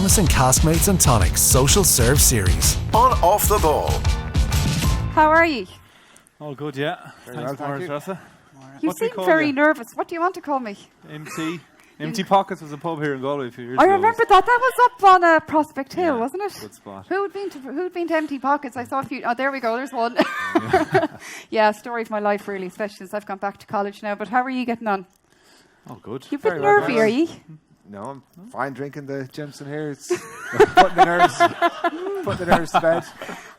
Jameson Caskmates Tonic Social Serve Series on Off the Ball. How are you? All good, yeah. Thanks, Morris Ressa. You seem very nervous. What do you want to call me? Empty Pockets was a pub here in Galway a few years I ago. remember that. That was up on Prospect Hill, Yeah, wasn't it? good spot. Who'd been to Empty Pockets? I saw a few. Oh, there we go. There's one. Yeah, story of my life, really, especially since I've gone back to college now. But how are you getting on? Oh, good. You're a bit nervy, are you? No, I'm fine drinking the Jameson here. It's putting the nerves to bed.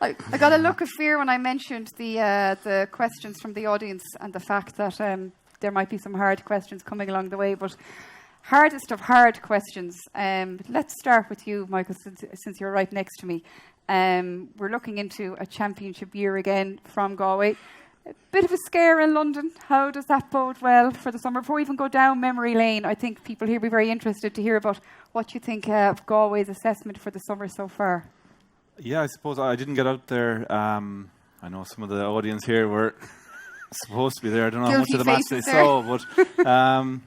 I got a look of fear when I mentioned the questions from the audience and the fact that there might be some hard questions coming along the way. But hardest of hard questions. Let's start with you, Michael, since you're right next to me. We're looking into a championship year again from Galway. A bit of a scare in London. How does that bode well for the summer? Before we even go down memory lane, I think people here will be very interested to hear about what you think of Galway's assessment for the summer so far. Yeah, I suppose I didn't get out there. I know some of the audience here were supposed to be there. I don't know how much of the match they saw, but I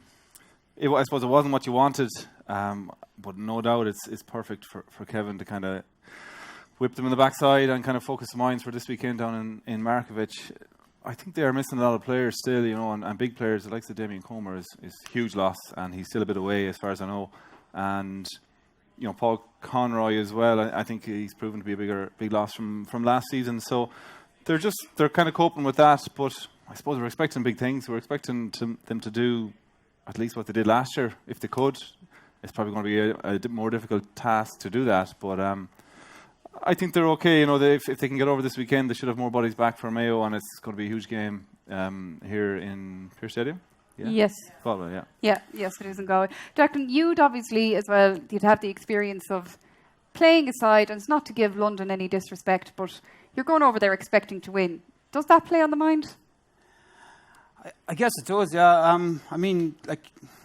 suppose it wasn't what you wanted. But no doubt it's perfect for Kevin to kind of whip them in the backside and kind of focus the minds for this weekend down in Markovic. I think they are missing a lot of players still, and big players. The likes of Damien Comer is a huge loss, and he's still a bit away as far as I know. And Paul Conroy as well. I think he's proven to be a big loss from last season. So they're kind of coping with that. But I suppose we're expecting big things. We're expecting them to do at least what they did last year, if they could. It's probably going to be a more difficult task to do that, but I think they're okay. If they can get over this weekend, they should have more bodies back for Mayo, and it's going to be a huge game here in Pearse Stadium. Yeah? Yes. Galway, yeah. Yeah, yes, it is in Galway. Declan, you'd obviously as well, you'd have the experience of playing aside, and it's not to give London any disrespect, but you're going over there expecting to win. Does that play on the mind? I guess it does, yeah.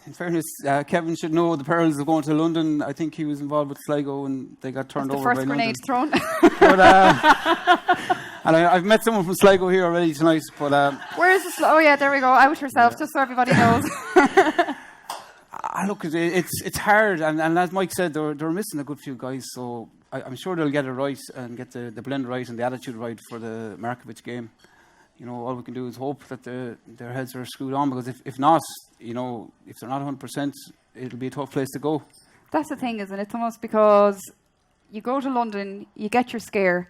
In fairness, Kevin should know the perils of going to London. I think he was involved with Sligo and they got turned over by London. The first grenade thrown. But, and I've met someone from Sligo here already tonight. But where is the Oh yeah, there we go. Out yourself, just so everybody knows. Look, it's hard, and as Mike said, they're missing a good few guys. So I'm sure they'll get it right and get the blend right and the attitude right for the Markovic game. All we can do is hope that their heads are screwed on, because if not, if they're not 100%, it'll be a tough place to go. That's the thing, isn't it? It's almost because you go to London, you get your scare,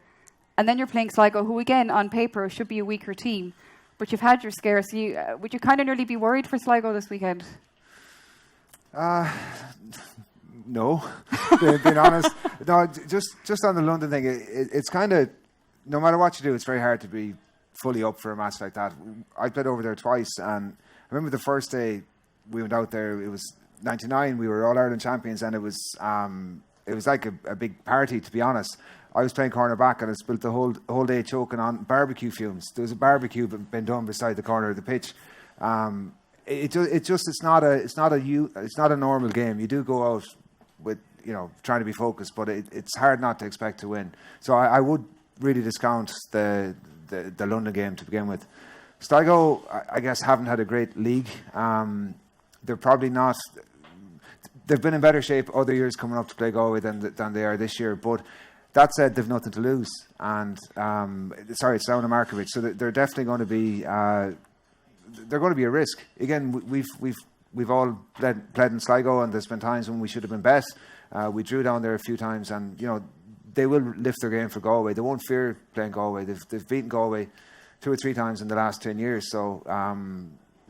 and then you're playing Sligo, who again, on paper, should be a weaker team. But you've had your scare, so would you kind of nearly be worried for Sligo this weekend? No, being honest. No, just on the London thing, it's kind of, no matter what you do, it's very hard to be fully up for a match like that. I played over there twice, and I remember the first day we went out there, it was 99, we were All-Ireland champions, and it was like a big party, to be honest. I was playing cornerback, and I spent the whole day choking on barbecue fumes. There was a barbecue been done beside the corner of the pitch. It's not a normal game. You do go out with trying to be focused, but it's hard not to expect to win. So I would really discount the London game to begin with. Sligo, I guess, haven't had a great league. They're probably not. They've been in better shape other years coming up to play Galway than they are this year. But that said, they've nothing to lose. And it's down to Markovic, so they're definitely going to be. They're going to be a risk. Again, we've all played in Sligo, and there's been times when we should have been bet. We drew down there a few times, and they will lift their game for Galway. They won't fear playing Galway. They've beaten Galway 2 or 3 times in the last 10 years. So,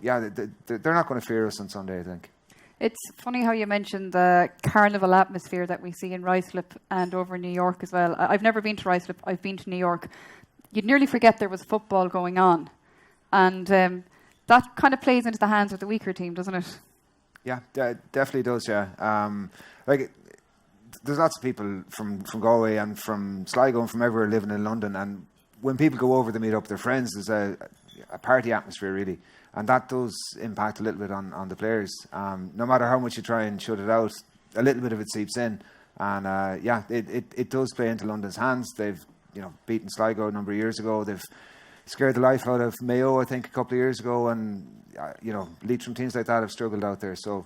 they're not going to fear us on Sunday, I think. It's funny how you mentioned the carnival atmosphere that we see in Ruislip and over in New York as well. I've never been to Ruislip. I've been to New York. You'd nearly forget there was football going on. And that kind of plays into the hands of the weaker team, doesn't it? Yeah, definitely does, yeah. There's lots of people from Galway and from Sligo and from everywhere living in London, and when people go over to meet up with their friends, there's a party atmosphere, really, and that does impact a little bit on the players. No matter how much you try and shut it out, a little bit of it seeps in, and it does play into London's hands. They've beaten Sligo a number of years ago. They've scared the life out of Mayo, I think, a couple of years ago, and Leitrim teams like that have struggled out there. So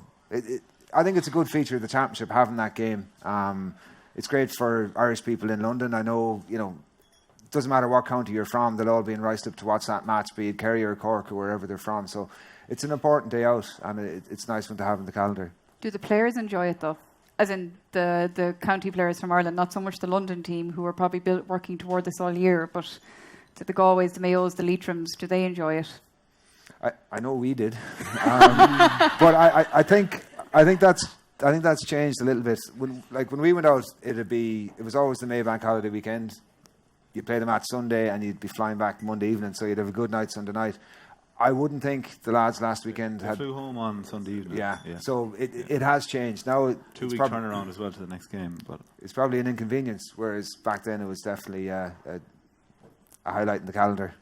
I think it's a good feature of the championship having that game. It's great for Irish people in London. I know, it doesn't matter what county you're from, they'll all be in Ruislip to watch that match, be it Kerry or Cork or wherever they're from. So it's an important day out, and it's a nice one to have in the calendar. Do the players enjoy it though? As in the county players from Ireland, not so much the London team who are probably working toward this all year, but the Galways, the Mayos, the Leitrim's, do they enjoy it? I know we did, but I think that's changed a little bit. When we went out, it was always the Maybank holiday weekend. You'd play the match Sunday and you'd be flying back Monday evening, so you'd have a good night Sunday night. I wouldn't think the lads last weekend flew home on Sunday evening. Yeah. So it has changed now. 2 week turnaround as well to the next game, but it's probably an inconvenience. Whereas back then it was definitely a highlight in the calendar.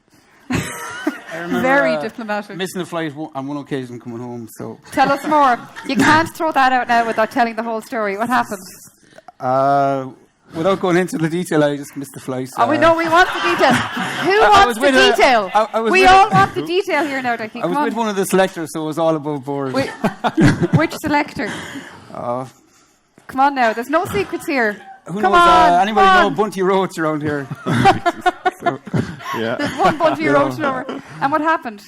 I remember, very diplomatic. Missing a flight on one occasion coming home. So tell us more. You can't throw that out now without telling the whole story. What happened? Without going into the detail, I just missed the flight. We know we want the detail. Who wants the detail? We all want the detail here now, Dickie. I was with one of the selectors, so it was all above board. Which selector? Come on now, there's no secrets here. Who knows? Anybody know Bunty Roach around here? Yeah. There's one Bunty Roach over. And what happened?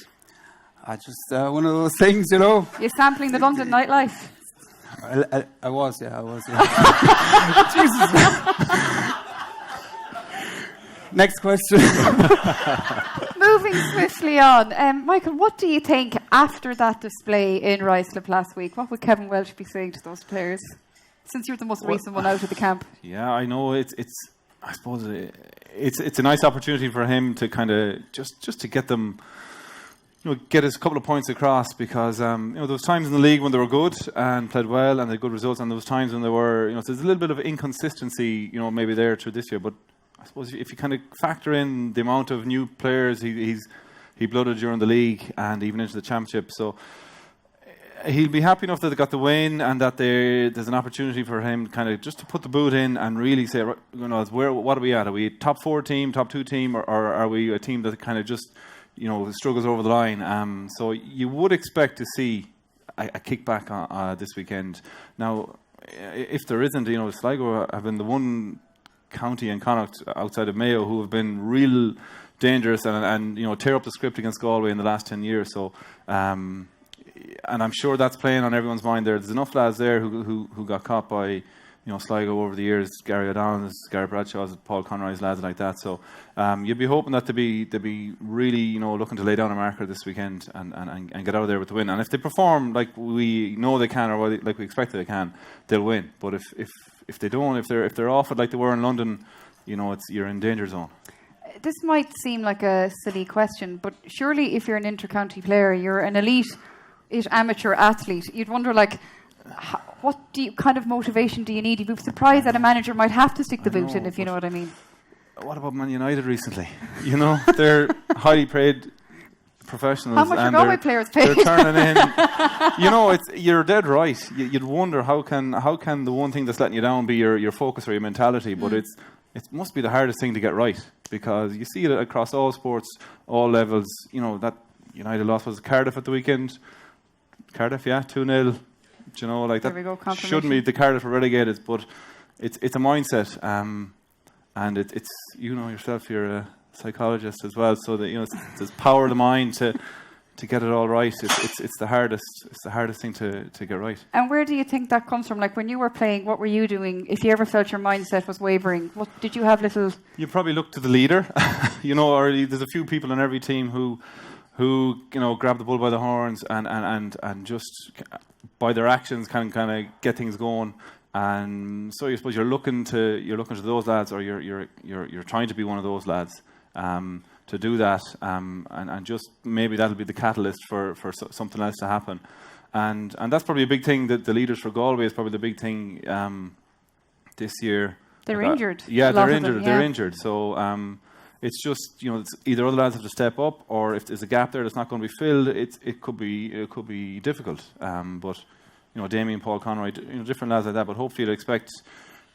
Just one of those things, You're sampling the London nightlife. I was. Jesus. Next question. Moving swiftly on. Michael, what do you think after that display in Ruislip last week? What would Kevin Welsh be saying to those players? Since you're the most recent one out of the camp. Yeah, I know. I suppose it's a nice opportunity for him to kind of just to get them, get us a couple of points across, because there was times in the league when they were good and played well and they had good results, and there was times when they were, so there's a little bit of inconsistency, maybe there through this year. But I suppose if you kind of factor in the amount of new players he blooded during the league and even into the championship, so he'll be happy enough that they got the win and that there's an opportunity for him kind of just to put the boot in and really say, what are we at? Are we a top 4 team, top 2 team, or are we a team that kind of just struggles over the line? So you would expect to see a kickback this weekend. Now, if there isn't, Sligo have been the one county in Connacht outside of Mayo who have been real dangerous and tear up the script against Galway in the last 10 years. So. And I'm sure that's playing on everyone's mind there. There's enough lads there who got caught by Sligo over the years, Gary O'Donnell's, Gary Bradshaw's, Paul Conroy's, lads like that. So you'd be hoping that they'd be really looking to lay down a marker this weekend and get out of there with the win. And if they perform like we know they can, or like we expect they can, they'll win. But if they don't, if they're off it like they were in London, you're in danger zone. This might seem like a silly question, but surely if you're an inter-county player, you're an elite amateur athlete, you'd wonder, what kind of motivation do you need? You'd be surprised that a manager might have to stick the boot in, if you know what I mean. What about Man United recently? They're highly paid professionals. How much are Galway players paid? They're turning in. You're dead right. You'd wonder how can the one thing that's letting you down be your focus or your mentality, but it must be the hardest thing to get right, because you see it across all sports, all levels. That United loss was Cardiff at the weekend. Cardiff, 2-0. That shouldn't be. The Cardiff are relegated, but it's a mindset, and it's yourself. You're a psychologist as well, so that there's power of the mind to get it all right. It's the hardest. It's the hardest thing to get right. And where do you think that comes from? Like when you were playing, what were you doing? If you ever felt your mindset was wavering, what did you have? You probably look to the leader, or there's a few people in every team who grab the bull by the horns and just by their actions can kind of get things going. And so I suppose you're looking to those lads, or you're trying to be one of those lads to do that, and just maybe that'll be the catalyst for something else to happen. And that's probably a big thing. That the leaders for Galway is probably the big thing this year. They're injured. Yeah, they're injured. They're injured. So. It's just it's either other lads have to step up, or if there's a gap there that's not going to be filled, it could be difficult. But Damien, Paul Conroy, different lads like that. But hopefully, you'd expect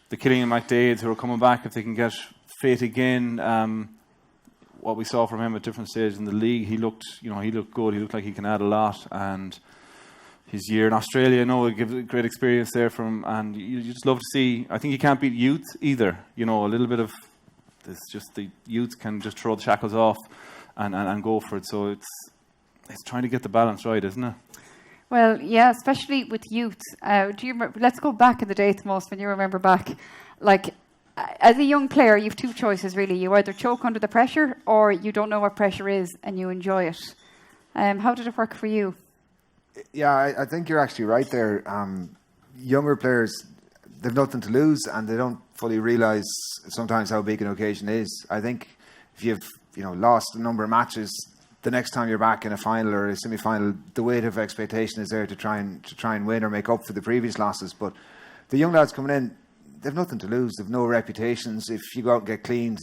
the Killian McDades who are coming back, if they can get fit again. What we saw from him at different stages in the league, he looked good. He looked like he can add a lot, and his year in Australia. I know it gives a great experience there from, and you just love to see. I think you can't beat youth either. You know, a little bit of this, just the youth can just throw the shackles off and go for it. So it's trying to get the balance right, isn't it? Well, yeah, especially with youth. Do you remember, let's go back in the day, Tomás, when you remember back. Like, as a young player, you have two choices, really. You either choke under the pressure or you don't know what pressure is and you enjoy it. How did it work for you? Yeah, I think you're actually right there. Younger players, they've nothing to lose and they don't fully realise sometimes how big an occasion is. I think if you've lost a number of matches, the next time you're back in a final or a semi-final, the weight of expectation is there to try and win or make up for the previous losses. But the young lads coming in, they've nothing to lose. They've no reputations. If you go out and get cleaned,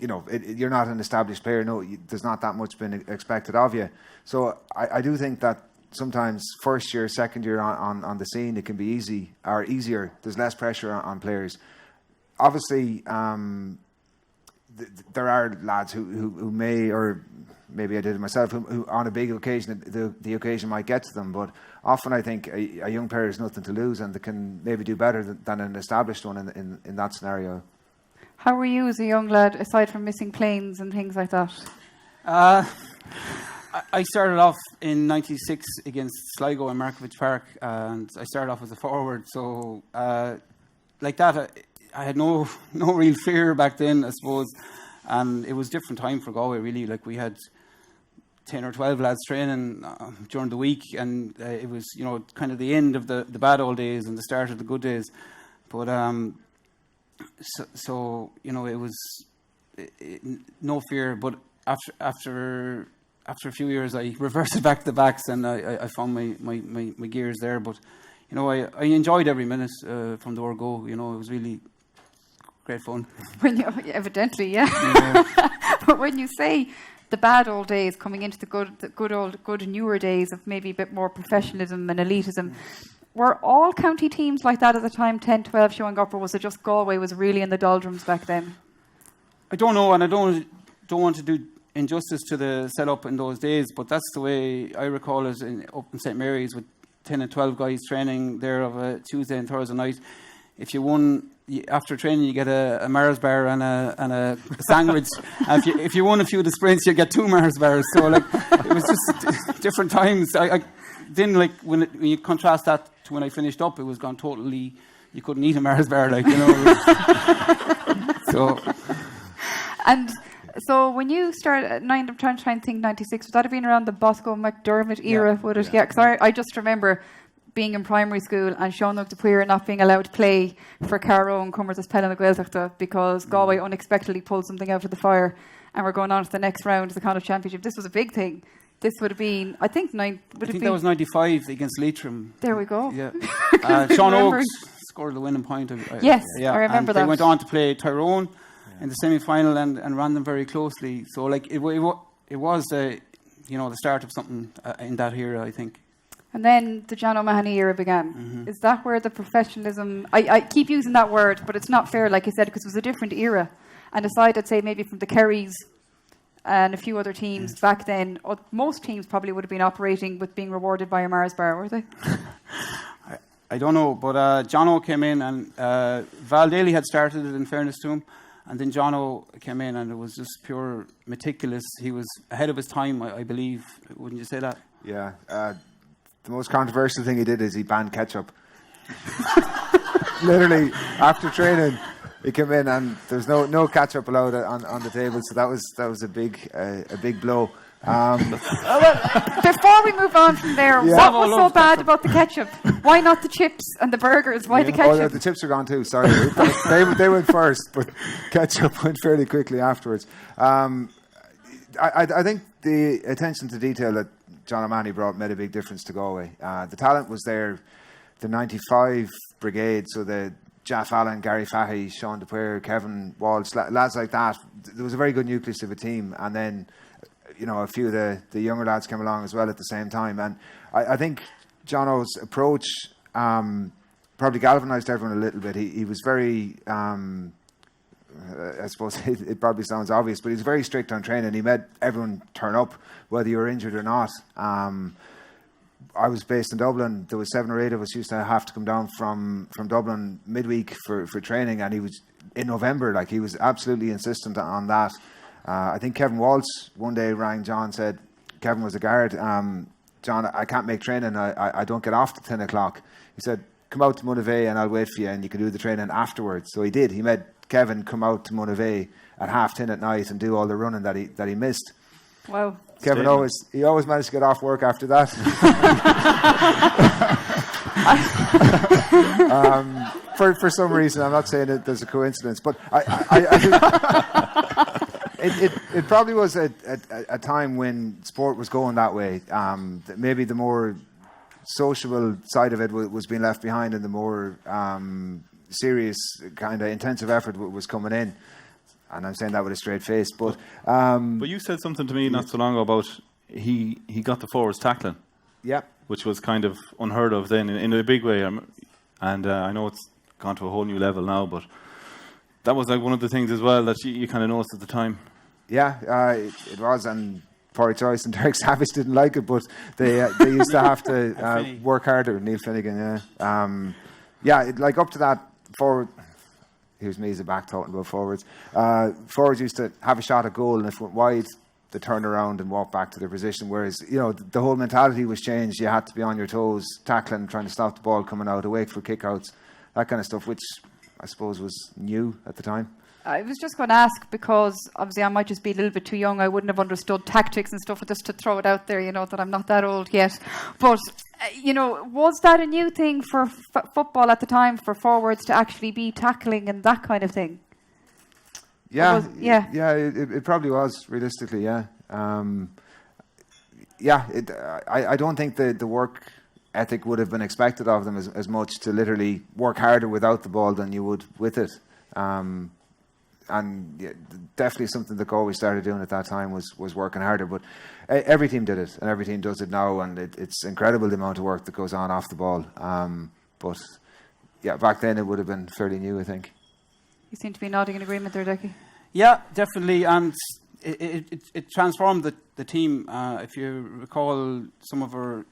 you're not an established player. No, there's not that much been expected of you. So I do think that sometimes first year, second year on the scene, it can be easy or easier. There's less pressure on players. Obviously, there are lads who may, or maybe I did it myself, who on a big occasion, the occasion might get to them. But often I think a young player has nothing to lose and they can maybe do better than an established one in that scenario. How were you as a young lad, aside from missing planes and things like that? I started off in '96 against Sligo in Markievicz Park, and I started off as a forward. So, like that, I had no real fear back then, I suppose. And it was a different time for Galway, really. Like, we had 10 or 12 lads training during the week, and it was, kind of the end of the bad old days and the start of the good days. But so it was no fear. But after a few years, I reverted back to the backs, and I found my gears there. But I enjoyed every minute from the word go. It was really great fun. Evidently, yeah. But when you say the bad old days coming into the good newer days of maybe a bit more professionalism and elitism, were all county teams like that at the time, 10, 12 showing up, or was it just Galway was really in the doldrums back then? I don't know, and I don't want to do injustice to the setup in those days, but that's the way I recall it up in St. Mary's, with 10 and 12 guys training there of a Tuesday and Thursday night. If you won, after training, you get a Mars bar and a sandwich. If you won a few of the sprints, you get 2 Mars bars. So it was just different times. I didn't like when you contrast that to when I finished up. It was gone totally. You couldn't eat a Mars bar, So. And so when you started, I'm trying to think 96, would that have been around the Bosco McDermott era, would it? Yeah, because I just remember being in primary school and Sean Dupuir not being allowed to play for Carrow and Cummers as Pelham na Gaeltachta because Galway unexpectedly pulled something out of the fire and we're going on to the next round of the Connacht Championship. This was a big thing. This would have been, I think that was 95 against Leitrim. There we go. Yeah. Sean Oakes scored the winning point. Yes, I remember that. They went on to play Tyrone in the semi-final and ran them very closely. So it was the start of something in that era, I think. And then the John O'Mahony era began. Mm-hmm. Is that where the professionalism... I keep using that word, but it's not fair, like you said, because it was a different era. And aside, I'd say, maybe from the Kerrys and a few other teams back then, most teams probably would have been operating with being rewarded by a Mars bar, were they? I don't know, but John O came in and Val Daly had started it, in fairness to him. And then John O came in and it was just pure meticulous. He was ahead of his time, I believe. Wouldn't you say that? Yeah. The most controversial thing he did is he banned ketchup. Literally, after training, he came in and there's no ketchup allowed on the table. So that was a big blow. Well, before we move on from there, what was so bad about the ketchup? Why not the chips and the burgers? Why the ketchup? Oh, the chips are gone too. Sorry, they went first, but ketchup went fairly quickly afterwards. I think the attention to detail that John O'Mahony brought made a big difference to Galway. The talent was there. The 95 brigade, so the Jeff Allen, Gary Fahy, Sean Dupuir, Kevin Walsh, lads like that. There was a very good nucleus of a team, and then a few of the younger lads came along as well at the same time. And I think John O's approach probably galvanised everyone a little bit. He was very... I suppose it probably sounds obvious, but he's very strict on training. He made everyone turn up, whether you were injured or not. I was based in Dublin. There was 7 or 8 of us used to have to come down from Dublin midweek for training, and he was in November. Like, he was absolutely insistent on that. I think Kevin Waltz one day rang John, said, Kevin was a guard, John, I can't make training, I don't get off till 10 o'clock. He said, come out to Monavey and I'll wait for you and you can do the training afterwards. So he did. He made Kevin come out to Monavey at 10:30 at night and do all the running that he missed. Wow. Kevin always managed to get off work after that. For some reason, I'm not saying that there's a coincidence, but it probably was a time when sport was going that way. Maybe the more sociable side of it was being left behind, and the more serious kind of intensive effort was coming in. And I'm saying that with a straight face, but you said something to me not so long ago about he got the forwards tackling, which was kind of unheard of then in a big way. And I know it's gone to a whole new level now, but that was like one of the things as well that you kind of noticed at the time. Yeah, it was, and Porry Joyce and Derek Savage didn't like it, but they used to have to work harder. Neil Finnegan, like up to that forward. Here's me as a back talking about forwards. Forwards used to have a shot at goal, and if it went wide, they turn around and walk back to their position. Whereas, the whole mentality was changed. You had to be on your toes, tackling, trying to stop the ball coming out, awake for kickouts, that kind of stuff, which I suppose was new at the time. I was just going to ask, because obviously I might just be a little bit too young. I wouldn't have understood tactics and stuff, just to throw it out there, that I'm not that old yet. But, was that a new thing for football at the time, for forwards to actually be tackling and that kind of thing? Yeah, it probably was, realistically, yeah. I don't think the work ethic would have been expected of them as much, to literally work harder without the ball than you would with it. And definitely something that Galway started doing at that time was working harder. But every team did it, and every team does it now, and it's incredible the amount of work that goes on off the ball. But back then it would have been fairly new, I think. You seem to be nodding in agreement there, Decky. Yeah, definitely, and it transformed the team. If you recall some of our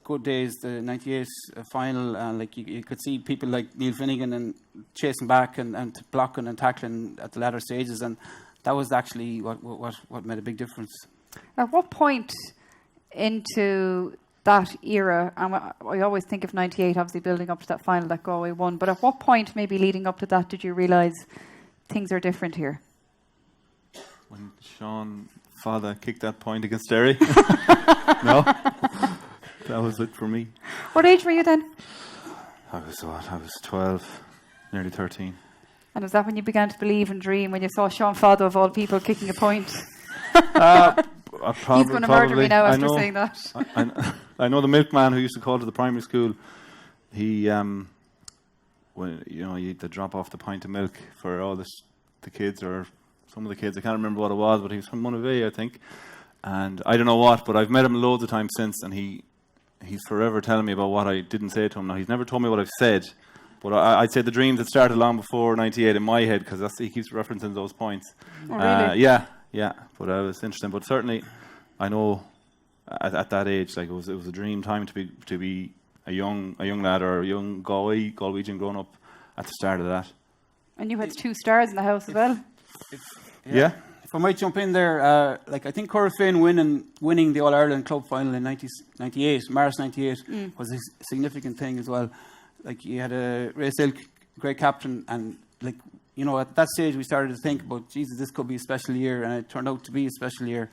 good days, the 98 final, like you could see people like Neil Finnegan and chasing back and blocking and tackling at the latter stages, and that was actually what made a big difference. At what point into that era, and I always think of 98 obviously building up to that final that Galway won, but at what point maybe leading up to that did you realise things are different here? When Sean Fada kicked that point against Derry. No? That was it for me. What age were you then? I was 12, nearly 13. And was that when you began to believe and dream, when you saw Sean Fada of all people kicking a point? He's going to murder me now after saying that. I know the milkman who used to call to the primary school. He, when you had to drop off the pint of milk for all the kids, or some of the kids. I can't remember what it was, but he was from Monavey, I think. And I don't know what, but I've met him loads of times since, and he's forever telling me about what I didn't say to him. Now, he's never told me what I've said, but I'd say the dreams had started long before 98 in my head, because he keeps referencing those points. Oh, really? Yeah, but it was interesting. But certainly, I know at that age, like it was a dream time to be a young lad or a young Galwegian growing up at the start of that. And you had 2 stars in the house as well. Yeah. If I might jump in there, I think Corofin winning the All-Ireland Club final in March 98, was a significant thing as well. Like, you had a Ray Silk, great captain, and at that stage we started to think about, Jesus, this could be a special year, and it turned out to be a special year.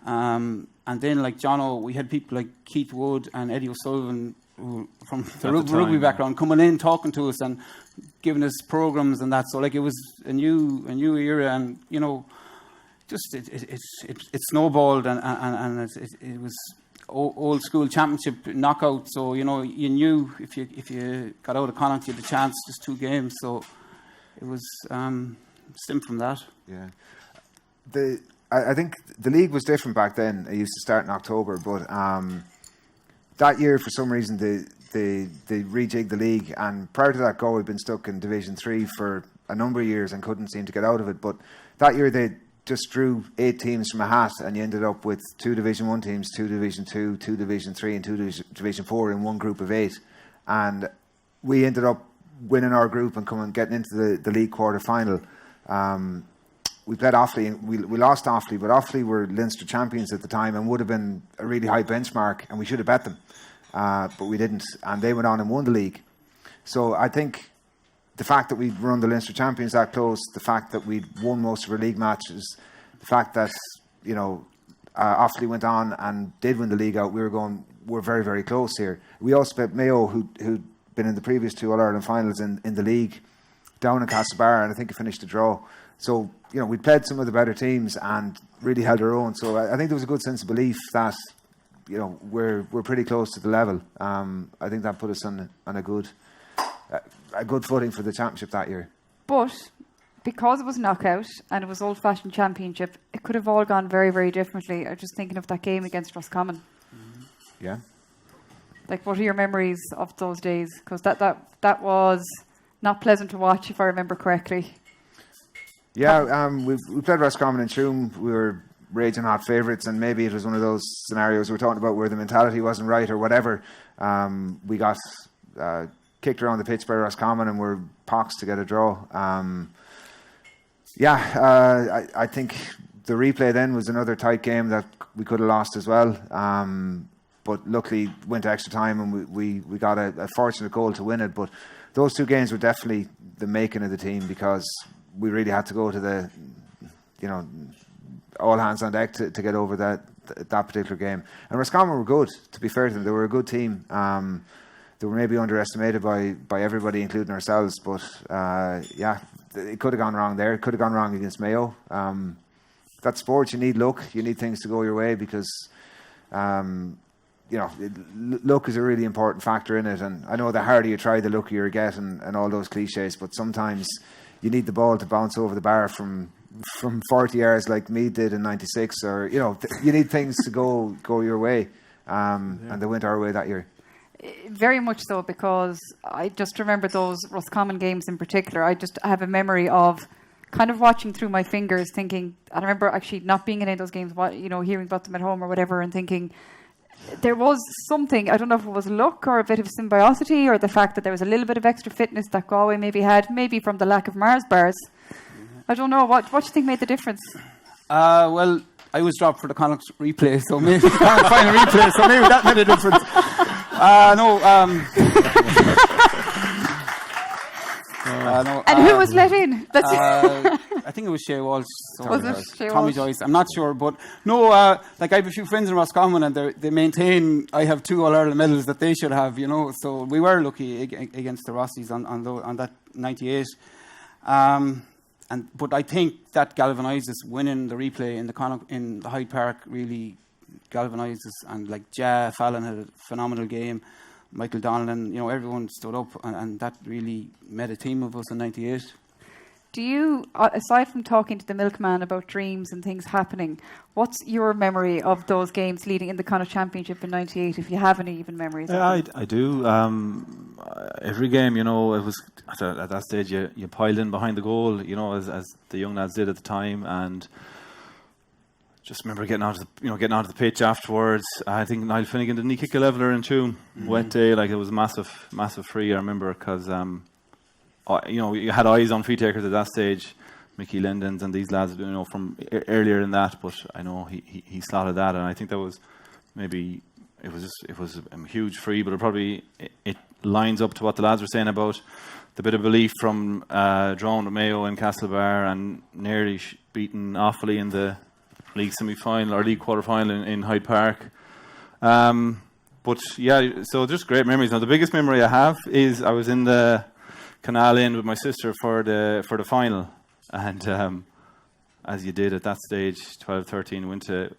And then, like Jono, we had people like Keith Wood and Eddie O'Sullivan, who from the rugby background, coming in, talking to us and giving us programs and that. So, like, it was a new era, and just it snowballed, and it was old school championship knockout. So you knew if you got out of Connacht, you had a chance. Just 2 games, so it was stemmed from that. Yeah, I think the league was different back then. It used to start in October, but that year for some reason they rejigged the league, and prior to that, Galway had been stuck in Division 3 for a number of years and couldn't seem to get out of it. But that year they just drew 8 teams from a hat, and you ended up with 2 Division 1 teams, 2 Division 2, 2 Division 3 and 2 Division 4 in one group of 8. And we ended up winning our group and getting into the league quarter final. We played Offaly, and we lost Offaly, but Offaly were Leinster champions at the time and would have been a really high benchmark, and we should have bet them, but we didn't, and they went on and won the league. So I think the fact that we'd run the Leinster champions that close, the fact that we'd won most of our league matches, the fact that Offaly went on and did win the league out, we're very, very close here. We also played Mayo, who'd been in the previous 2 All-Ireland finals in the league, down in Castlebar, and I think it finished a draw. So, we played some of the better teams and really held our own. So I think there was a good sense of belief that, we're pretty close to the level. I think that put us on a good footing for the championship that year. But because it was knockout and it was old-fashioned championship, it could have all gone very, very differently. I'm just thinking of that game against Roscommon. Yeah. Like, what are your memories of those days? Because that was not pleasant to watch, if I remember correctly. Yeah, we played Roscommon in Tuam. We were raging hot favourites, and maybe it was one of those scenarios we're talking about where the mentality wasn't right or whatever. We got kicked around the pitch by Roscommon and were poxed to get a draw. I think the replay then was another tight game that we could have lost as well. But luckily went to extra time, and we got a fortunate goal to win it. But those 2 games were definitely the making of the team, because we really had to go to the, all hands on deck to get over that particular game. And Roscommon were good, to be fair to them. They were a good team. They were maybe underestimated by everybody, including ourselves. But it could have gone wrong there. It could have gone wrong against Mayo. That sport, you need luck. You need things to go your way, because luck is a really important factor in it. And I know the harder you try, the luckier you get, and all those cliches. But sometimes you need the ball to bounce over the bar from 40 yards like Meath did in '96, or you need things to go your way, and they went our way that year. Very much so, because I just remember those Roscommon games in particular. I just have a memory of kind of watching through my fingers, thinking. I remember actually not being in any of those games, hearing about them at home or whatever, and thinking there was something. I don't know if it was luck or a bit of symbiosity, or the fact that there was a little bit of extra fitness that Galway maybe had, maybe from the lack of Mars bars. I don't know. What do you think made the difference? Well, I was dropped for the Connacht replay, so maybe the final replay, so maybe that made a difference. And who was let in? I think it was Shea Walsh. Was it Shea Tommy Walsh? Joyce. I'm not sure, but no. I have a few friends in Roscommon, and they maintain I have 2 All-Ireland medals that they should have. So we were lucky against the Rossies on that '98. But I think that galvanises winning the replay in the Hyde Park. Really galvanises, and like Fallon had a phenomenal game. Michael Donnellan, everyone stood up, and that really made a team of us in '98. Do you, aside from talking to the milkman about dreams and things happening, what's your memory of those games leading in the Connacht Championship in '98, if you have any even memories? Yeah, I do. Every game, it was at that stage you piled in behind the goal, as the young lads did at the time, and just remember getting onto the pitch afterwards. I think Niall Finnegan, didn't he kick a leveler in Tuam? Wet day, like it was massive free. I remember, because you had eyes on free takers at that stage, Mickey Lindens and these lads, from earlier in that. But I know he slotted that, and I think that was maybe it was a huge free, but it lines up to what the lads were saying about the bit of belief from drawing to Mayo in Castlebar and nearly beating Offaly in the league semi-final or league quarter-final in Hyde Park. But yeah, so just great memories. Now the biggest memory I have is I was in the Canal Inn with my sister for the final, and as you did at that stage, 12, 13, went to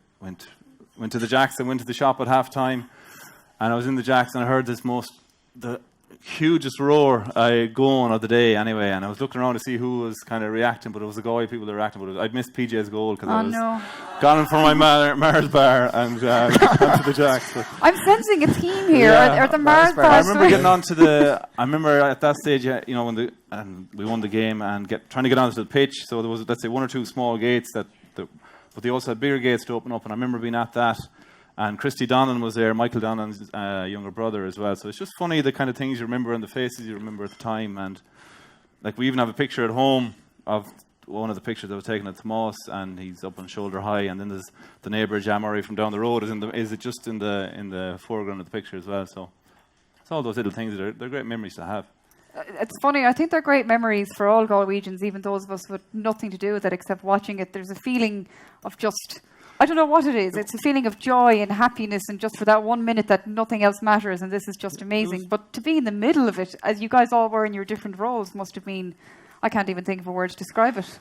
the Jacks and went to the shop at half time, and I was in the Jacks and I heard the hugest roar going of the day anyway, and I was looking around to see who was kind of reacting, but it was the Galway people that were reacting, but I'd missed PJ's goal because I was gone for my Mars bar and gone to the Jacks. But I'm sensing a theme here. Are the Mars bars? I remember getting onto I remember at that stage, when we won the game and trying to get onto the pitch, so there was, let's say, 1 or 2 small gates that but they also had bigger gates to open up, and I remember being at that. And Christy Donnan was there, Michael Donnan's younger brother as well. So it's just funny the kind of things you remember and the faces you remember at the time. And like we even have a picture at home of one of the pictures that was taken at Tomás, and he's up on shoulder high. And then there's the neighbour Jam Murray from down the road is it just in the foreground of the picture as well. So it's all those little things they're great memories to have. It's funny, I think they're great memories for all Galwegians, even those of us with nothing to do with it except watching it. There's a feeling of just, I don't know what it is. It's a feeling of joy and happiness, and just for that 1 minute that nothing else matters, and this is just amazing. But to be in the middle of it, as you guys all were in your different roles, must have been, I can't even think of a word to describe it.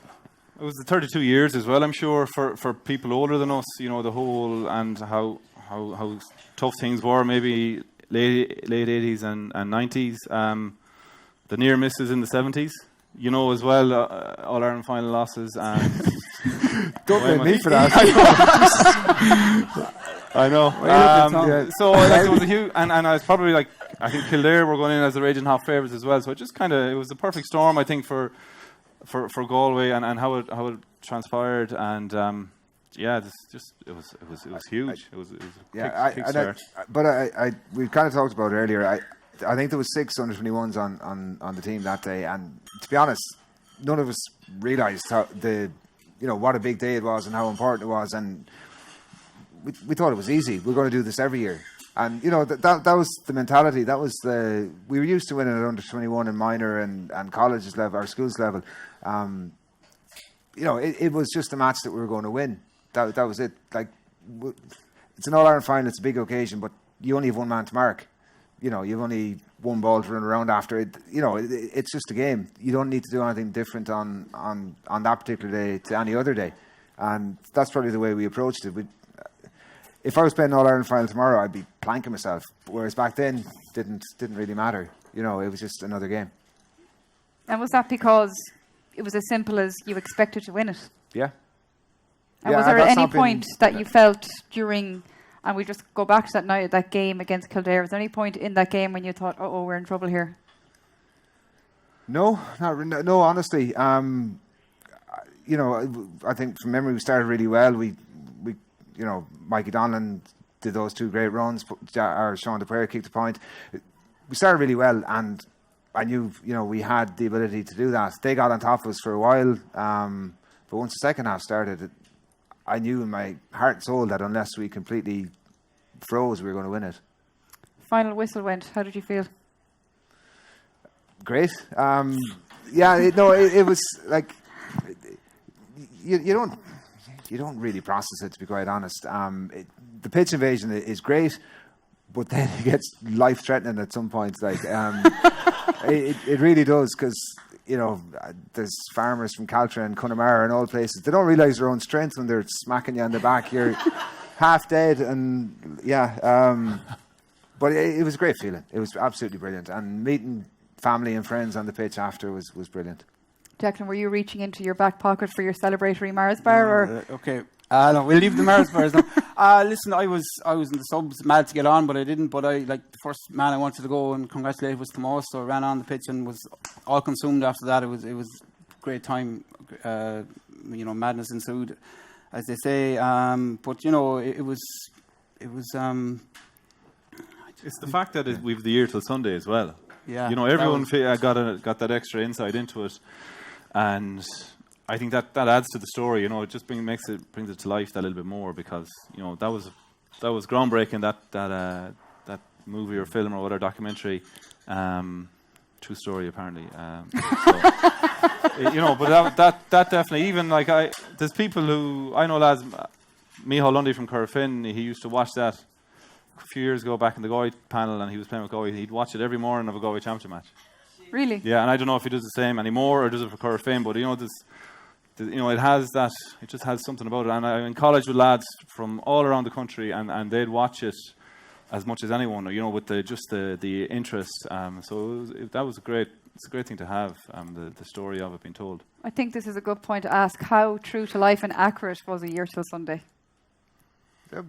It was the 32 years as well, I'm sure, for people older than us, you know, the whole, and how tough things were, maybe late 80s and 90s. The near misses in the 70s, you know, as well, All-Ireland final losses. And don't blame me for that. I know. So like, it was a huge, and I was probably like, I think Kildare were going in as the raging half favourites as well. So it just kind of, it was the perfect storm, I think, for Galway and how it transpired. And yeah, it was huge. It was a big start. But we kind of talked about it earlier. I think there was 6 under-21s on the team that day, and to be honest, none of us realised what a big day it was and how important it was, and we thought it was easy. We're going to do this every year, and you know that was the mentality. That was we were used to winning at under-21 in minor and colleges level, our schools level. It was just a match that we were going to win. That was it. Like, it's an All-Ireland final. It's a big occasion, but you only have one man to mark. You know, you've only one ball to run around after it. You know, it's just a game. You don't need to do anything different on that particular day to any other day, and that's probably the way we approached it. If I was playing an All-Ireland final tomorrow, I'd be planking myself. Whereas back then, didn't really matter. You know, it was just another game. And was that because it was as simple as you expected to win it? Yeah. And was there at any point that you felt during? And we just go back to that night, that game against Kildare. Was there any point in that game when you thought, "Oh, we're in trouble here"? No, no. Honestly, I think from memory we started really well. We Mikey Donlan did those 2 great runs. Sean DePuere kicked a point. We started really well, and I knew we had the ability to do that. They got on top of us for a while, but once the second half started, I knew in my heart and soul that unless we completely froze, we were going to win it. Final whistle went. How did you feel? Great. It was like you don't really process it, to be quite honest. The pitch invasion is great, but then it gets life threatening at some point. Like it really does, because there's farmers from Caltra and Connemara and all places. They don't realise their own strength when they're smacking you on the back. You're half dead, and but it was a great feeling. It was absolutely brilliant, and meeting family and friends on the pitch after was brilliant. Declan, were you reaching into your back pocket for your celebratory Mars bar? Or? Okay. No, we'll leave the Mars bars now. Listen, I was in the subs, mad to get on, but I didn't. But the first man I wanted to go and congratulate was Tomás, so I ran on the pitch and was all consumed after that. It was a great time. Madness ensued, as they say. But it was. It's the fact that we've the year till Sunday as well. Yeah. Everyone got that extra insight into it, and I think that adds to the story. It just brings it to life that little bit more, because that was groundbreaking, that movie or film or whatever, documentary, true story apparently. But that definitely, even there's people who I know, lads, Micheál Lundy from Corofin, he used to watch that a few years ago back in the Galway panel, and he was playing with Galway. He'd watch it every morning of a Galway championship match. Really? Yeah, and I don't know if he does the same anymore or does it for Corofin, but it has that. It just has something about it. And I'm in college with lads from all around the country, and they'd watch it as much as anyone. With the interest. That was a great. It's a great thing to have. The story of it being told. I think this is a good point to ask. How true to life and accurate was a year till Sunday? That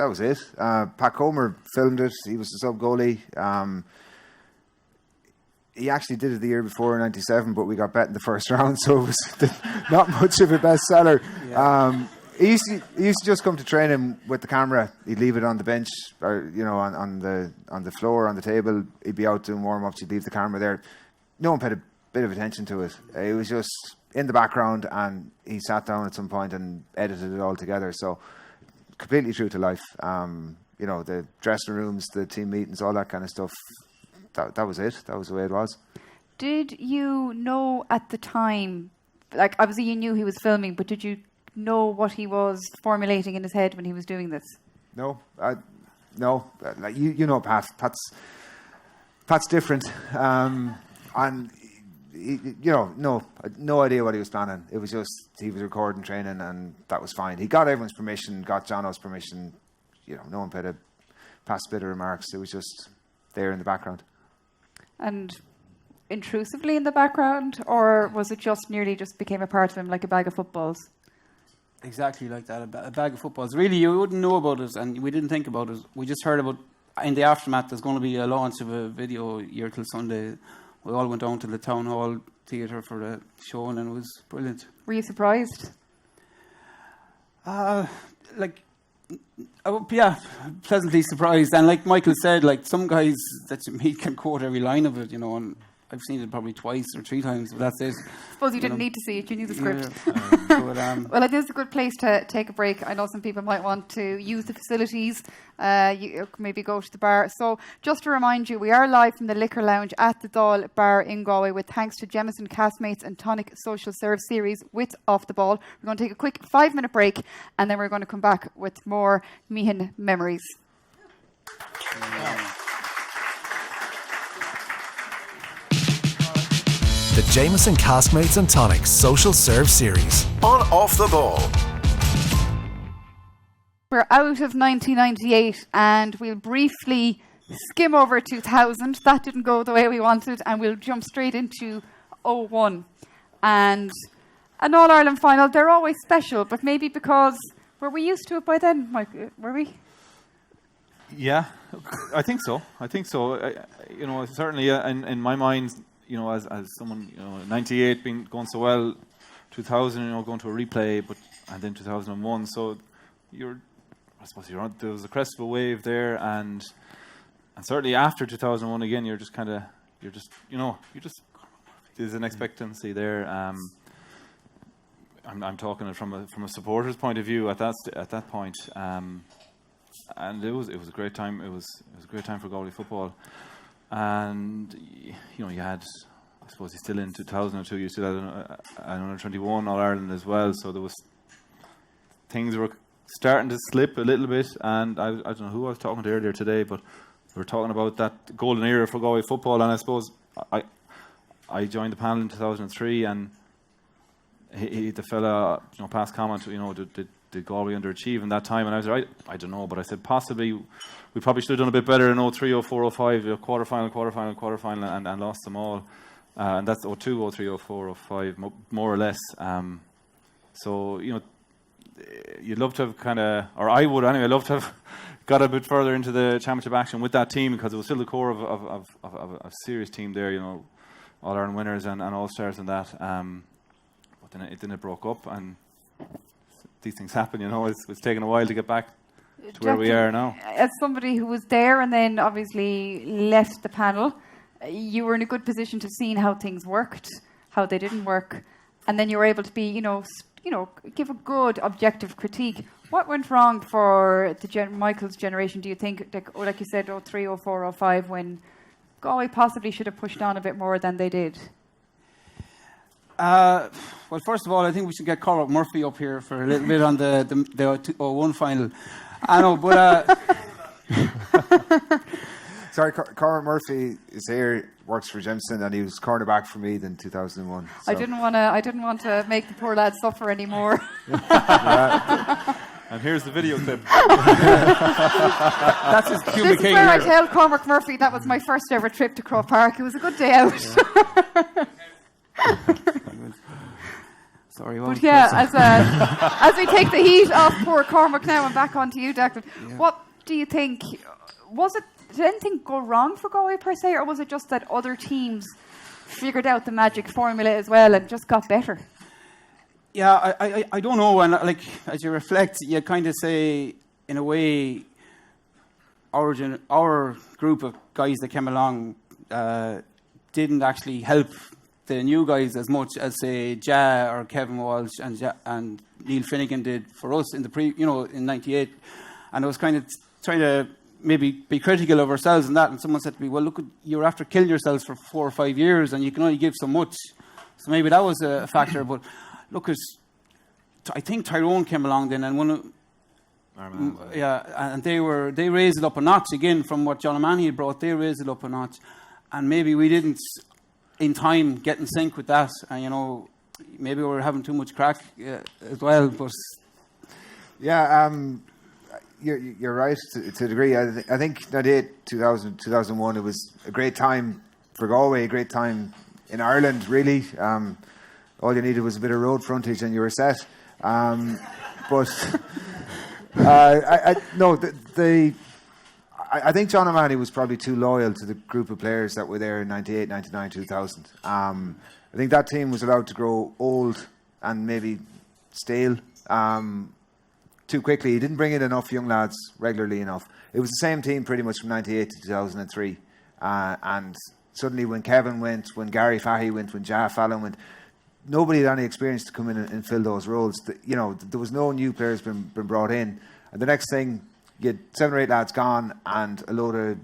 was it. Pat Comer filmed it. He was the sub goalie. he actually did it the year before in '97, but we got bet in the first round, so it was not much of a bestseller. Yeah. He used to just come to training with the camera. He'd leave it on the bench, or on the floor, on the table. He'd be out doing warm ups. He'd leave the camera there. No one paid a bit of attention to it. It was just in the background, and he sat down at some point and edited it all together. So completely true to life. The dressing rooms, the team meetings, all that kind of stuff. That was it. That was the way it was. Did you know at the time, like obviously you knew he was filming, but did you know what he was formulating in his head when he was doing this? No. No. Like Pat. Pat's different. And no idea what he was planning. It was just he was recording training, and that was fine. He got everyone's permission, got Jono's permission. No one paid a past bit of remarks. It was just there in the background. And intrusively in the background, or was it just nearly just became a part of him, like a bag of footballs? Exactly like that, a bag of footballs. Really, you wouldn't know about it, and we didn't think about it. We just heard about, in the aftermath, there's going to be a launch of a video year till Sunday. We all went down to the town hall theatre for the show, and it was brilliant. Were you surprised? Pleasantly surprised. And like Michael said, like some guys that you meet can quote every line of it, and I've seen it probably twice or 3 times, but that's it. I suppose you didn't need to see it, you knew the script. Yeah. Well, I think it's a good place to take a break. I know some people might want to use the facilities, you maybe go to the bar. So just to remind you, we are live from the Liquor Lounge at the Dáil Bar in Galway, with thanks to Jameson Caskmates and Tonic Social Serve Series with Off the Ball. We're going to take a quick 5-minute break, and then we're going to come back with more Meehan memories. The Jameson Caskmates and Tonic Social Serve Series on Off the Ball. We're out of 1998, and we'll briefly skim over 2000. That didn't go the way we wanted, and we'll jump straight into 01. And an All-Ireland final, they're always special, but maybe because, were we used to it by then, Mike? Were we? Yeah, I think so. Certainly in my mind, as someone, 98 being going so well, 2000, going to a replay, and then 2001. So there was a crest of a wave there, and certainly after 2001 again, there's an expectancy there. I'm talking from a supporter's point of view at that point, and it was a great time. It was a great time for Galway football. And you had, I suppose, still in 2002, you still had an under 21 All Ireland as well. So there was things were starting to slip a little bit. And I don't know who I was talking to earlier today, but we were talking about that golden era for Galway football. And I suppose I joined the panel in 2003, and the fella passed comment, did Galway underachieve in that time? And I was like, I don't know, but I said possibly we probably should have done a bit better in 03, 04, 05, quarter-final, and lost them all. And that's 02, 03, 04, 05, more or less. So, you'd love to have I would anyway, love to have got a bit further into the championship action with that team, because it was still the core of a serious team there, All-Ireland winners and All-Stars and that. But then it broke up, and these things happen, it's taken a while to get back to where we are now. As somebody who was there and then obviously left the panel, you were in a good position to see how things worked, how they didn't work, and then you were able to be, give a good objective critique. What went wrong for Michael's generation, do you think, like you said, 03, 04, 05, when Galway possibly should have pushed on a bit more than they did? Well, first of all, I think we should get Cormac Murphy up here for a little bit on the 01 final. I know, but... Sorry, Cormac Murphy is here, works for Jameson, and he was cornerback for me in 2001. So. I didn't want to make the poor lad suffer anymore. And here's the video clip. That's his This is where I tell Cormac Murphy that was my first ever trip to Croke Park. It was a good day out. Sorry, but yeah, as we take the heat off poor Cormac now and back onto you, Declan, what do you think? Did anything go wrong for Galway per se, or was it just that other teams figured out the magic formula as well and just got better? Yeah, I don't know. And like as you reflect, you kind of say, in a way, our group of guys that came along didn't actually help the new guys as much as, say, Ja or Kevin Walsh and Neil Finnegan did for us in in '98. And I was kind of trying to maybe be critical of ourselves and that. And someone said to me, "Well, look, you're after killing yourselves for 4 or 5 years, and you can only give so much." So maybe that was a factor. But look, I think Tyrone came along then, and and they raised it up a notch again from what John O'Mahony had brought. They raised it up a notch, and maybe we didn't, in time, get in sync with that. And maybe we were having too much crack as well. But yeah, you're right to a degree. I think 98, 2000, 2001, it was a great time for Galway, a great time in Ireland, really. All you needed was a bit of road frontage and you were set. But I think John O'Mahony was probably too loyal to the group of players that were there in 98, 99, 2000. I think that team was allowed to grow old and maybe stale too quickly. He didn't bring in enough young lads regularly enough. It was the same team pretty much from 98 to 2003. And suddenly when Kevin went, when Gary Fahy went, when Ja Fallon went, nobody had any experience to come in and fill those roles. There was no new players been brought in. And the next thing, you had 7 or 8 lads gone and a load of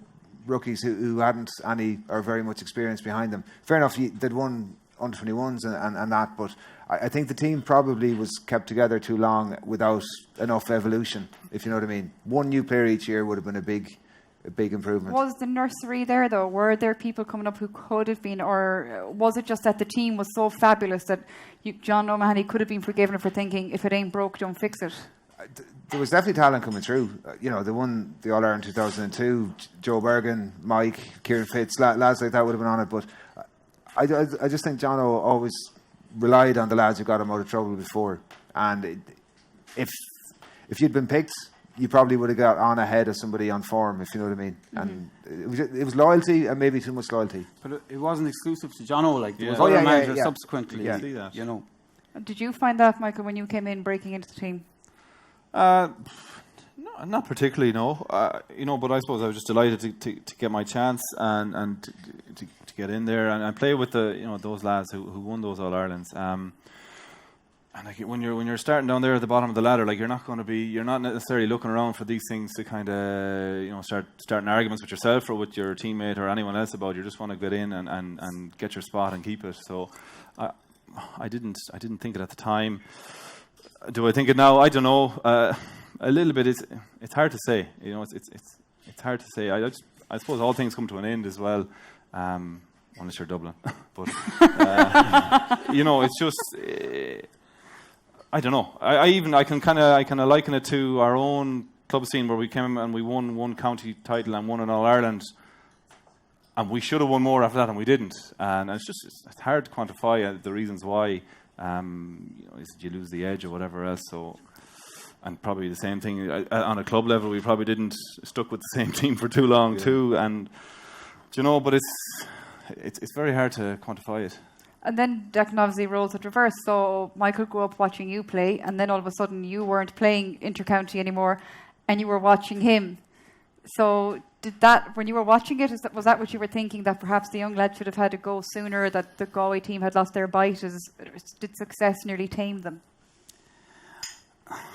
rookies who hadn't any or very much experience behind them. Fair enough, they'd won under-21s and that, but I think the team probably was kept together too long without enough evolution, if you know what I mean. One new player each year would have been a big improvement. Was the nursery there, though? Were there people coming up who could have been, or was it just that the team was so fabulous that John O'Mahony could have been forgiven for thinking, if it ain't broke, don't fix it? There was definitely talent coming through. They won the All-Ireland 2002. Joe Bergen, Mike, Kieran Fitz, lads like that would have been on it. But I just think John O always relied on the lads who got him out of trouble before. And if you'd been picked, you probably would have got on ahead of somebody on form, if you know what I mean. Mm-hmm. And it was loyalty and maybe too much loyalty. But it wasn't exclusive to John O. There was other managers subsequently. Yeah. See that. Did you find that, Michael, when you came in breaking into the team? No, not particularly, no. But I suppose I was just delighted to get my chance and to get in there and play with those lads who won those All Irelands. And like when you're starting down there at the bottom of the ladder, like you're not necessarily looking around for these things to kind of starting arguments with yourself or with your teammate or anyone else about. You just want to get in and get your spot and keep it. So I didn't think it at the time. Do I think it now? I don't know. A little bit. It's hard to say. It's hard to say. I suppose all things come to an end as well, unless you're Dublin. But it's just. I don't know. I can kind of liken it to our own club scene where we came and we won one county title and won an All Ireland, and we should have won more after that and we didn't. And it's hard to quantify the reasons why. Is you lose the edge or whatever else. So, and probably the same thing on a club level. We probably didn't stuck with the same team for too long too. And but it's very hard to quantify it. And then Declan obviously roles it reverse. So Michael grew up watching you play, and then all of a sudden you weren't playing intercounty anymore, and you were watching him. So when you were watching it, was that what you were thinking, that perhaps the young lad should have had to go sooner, that the Galway team had lost their bite? Did success nearly tame them?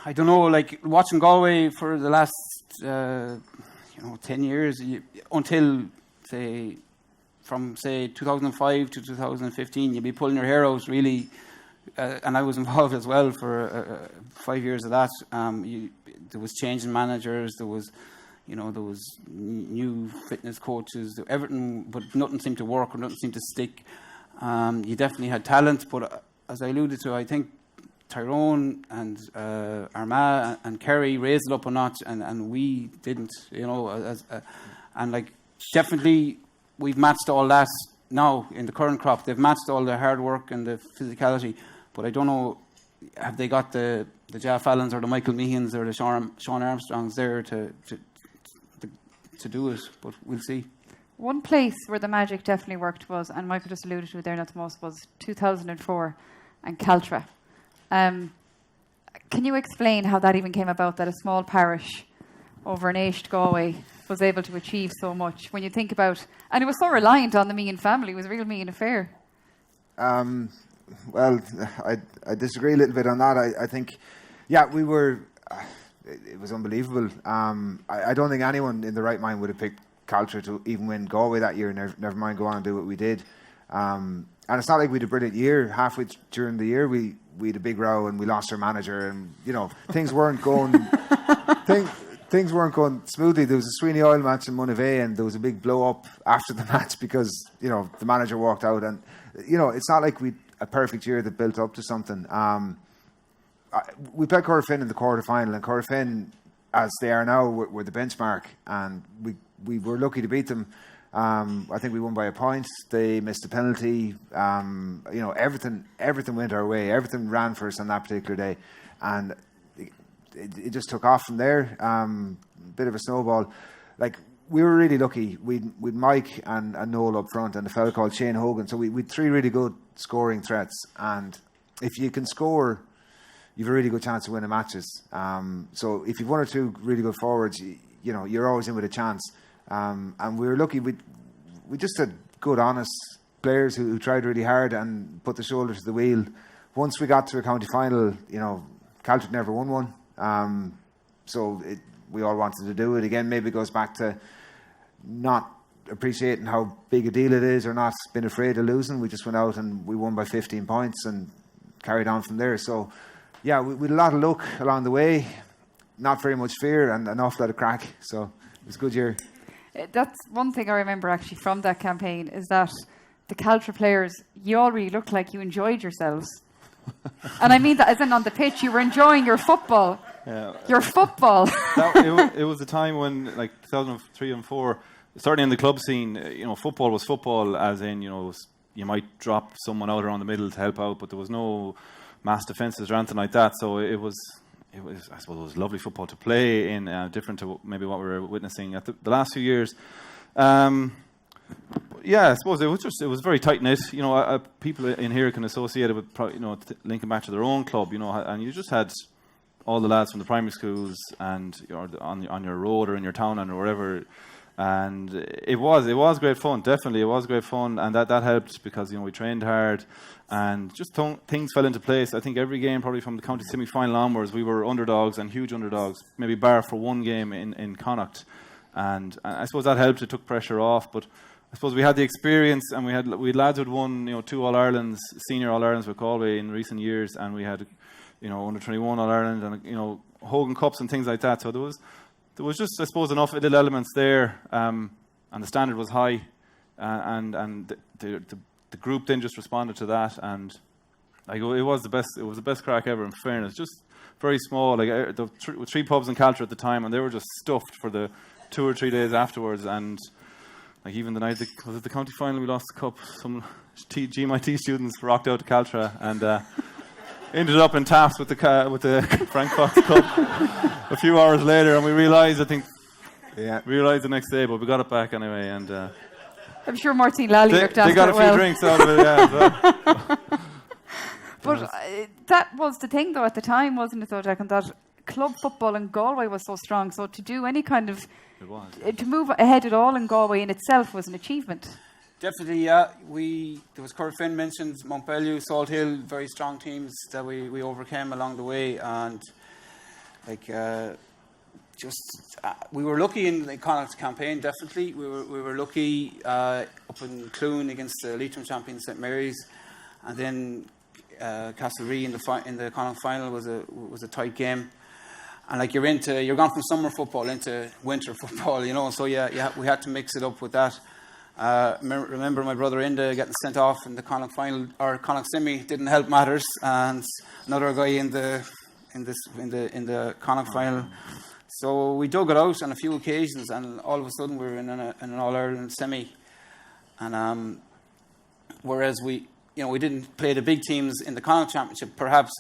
I don't know. Like watching Galway for the last 10 years, until from 2005 to 2015, you'd be pulling your hair out really, and I was involved as well for 5 years of that. There was changing managers, there was new fitness coaches, everything, but nothing seemed to work or nothing seemed to stick. You definitely had talent, but as I alluded to, I think Tyrone and Armagh and Kerry raised it up a notch, and we didn't. Definitely we've matched all that now in the current crop. They've matched all the hard work and the physicality, but I don't know, have they got the Ja Fallons or the Michael Meehans or the Sean Armstrongs there to do it? But we'll see. one place where the magic definitely worked was, and Michael just alluded to it there not the most, was 2004 and Caltra. Can you explain how that even came about, that a small parish over in East Galway was able to achieve so much? When you think about, and it was so reliant on the Meehan family, it was a real Meehan affair. Well, I disagree a little bit on that. I think, yeah, we were. It was unbelievable. I don't think anyone in the right mind would have picked Caltra to even win Galway that year. Never mind go on and do what we did. And it's not like we had a brilliant year. Halfway during the year, we had a big row and we lost our manager, and things weren't going. Things weren't going smoothly. There was a Sweeney Oil match in Monivea, and there was a big blow up after the match because the manager walked out, and it's not like we a perfect year that built up to something. We played Corofin in the quarter-final, and Corofin, as they are now, were the benchmark, and we were lucky to beat them. I think we won by a point. They missed a penalty. Everything went our way. Everything ran for us on that particular day, and it just took off from there. Bit of a snowball. Like, we were really lucky. We'd Mike and Noel up front, and a fellow called Shane Hogan. So we'd three really good scoring threats, and if you can score, you've a really good chance of winning matches. So if you've one or two really good forwards, you're always in with a chance. And we were lucky. We just had good, honest players who tried really hard and put the shoulder to the wheel. Once we got to a county final, Caltra never won one. So we all wanted to do it again. Maybe it goes back to not appreciating how big a deal it is, or not being afraid of losing. We just went out and we won by 15 points and carried on from there. So yeah, we had a lot of luck along the way, not very much fear, and an awful lot of crack. So it was a good year. That's one thing I remember actually from that campaign, is that the Caltra players, you all really looked like you enjoyed yourselves. And I mean that as in on the pitch, you were enjoying your football. Yeah. Your football. It was a time when, like 2003 and 4, certainly in the club scene, football was football, as in, you might drop someone out around the middle to help out, but there was no mass defences or anything like that. So it was, I suppose, it was lovely football to play in, different to maybe what we were witnessing at the last few years. Yeah, I suppose it was very tight knit. People in here can associate it with, linking back to their own club. And you just had all the lads from the primary schools and on your road or in your town or wherever. And it was great fun. Definitely, it was great fun, and that helped because we trained hard, and just things fell into place. I think every game, probably from the county semi-final onwards, we were underdogs and huge underdogs. Maybe bar for one game in Connacht, and I suppose that helped. It took pressure off, but I suppose we had the experience, and we had lads who'd won 2 All-Irelands, senior All-Irelands with Galway in recent years, and we had under 21 All-Ireland and Hogan Cups and things like that. So there was just, I suppose, enough little elements there, and the standard was high, and the group then just responded to that, and it was the best crack ever. In fairness, just very small. Like the 3 pubs in Caltra at the time, and they were just stuffed for the 2 or 3 days afterwards. And like even the night was it the county final, we lost the cup. Some GMIT students rocked out to Caltra and ended up in Taft's with the Frank Fox Cup a few hours later, and we realised the next day, but we got it back anyway, and I'm sure Martin Lally looked after it. They got a few drinks out of it, yeah. But that was the thing, though, at the time, wasn't it, though, Declan, that club football in Galway was so strong, so to do any kind of to move ahead at all in Galway in itself was an achievement. Definitely, yeah. There was Corofin mentioned, Montpellier, Salt Hill, very strong teams that we overcame along the way, and we were lucky in the Connacht's campaign. Definitely, we were lucky up in Clune against the Leitrim champion St Mary's, and then Castlereagh in the Connacht final was a tight game. And you're gone from summer football into winter football, So yeah, we had to mix it up with that. Remember my brother Inda getting sent off in the Connacht final, or Connacht semi, didn't help matters, and another guy in the Connacht final. So we dug it out on a few occasions, and all of a sudden we were in an All-Ireland semi. And whereas we didn't play the big teams in the Connacht Championship, perhaps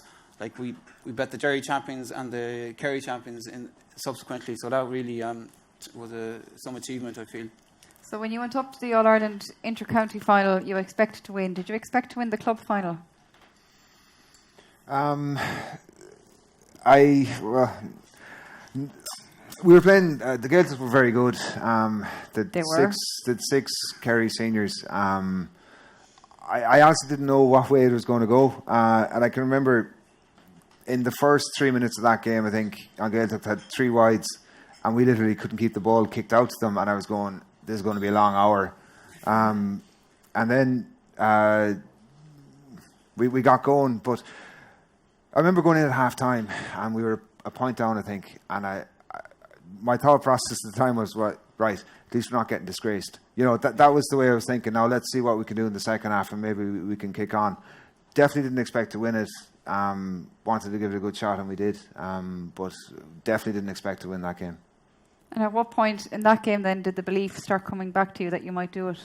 we bet the Derry champions and the Kerry champions in subsequently. So that really was some achievement, I feel. So when you went up to the All-Ireland inter-county final, you expected to win. Did you expect to win the club final? We were playing. The Gaels were very good. They were. Six Kerry seniors. I honestly didn't know what way it was going to go, and I can remember in the first 3 minutes of that game, I think Gaeltacht had 3 wides, and we literally couldn't keep the ball kicked out to them, and I was going, this is going to be a long hour. And then we got going, but I remember going in at half time, and we were a point down, I think, and my thought process at the time was, right, at least we're not getting disgraced. You know, that was the way I was thinking. Now let's see what we can do in the second half, and maybe we can kick on. Definitely didn't expect to win it. Wanted to give it a good shot, and we did. But definitely didn't expect to win that game. And at what point in that game then did the belief start coming back to you that you might do it?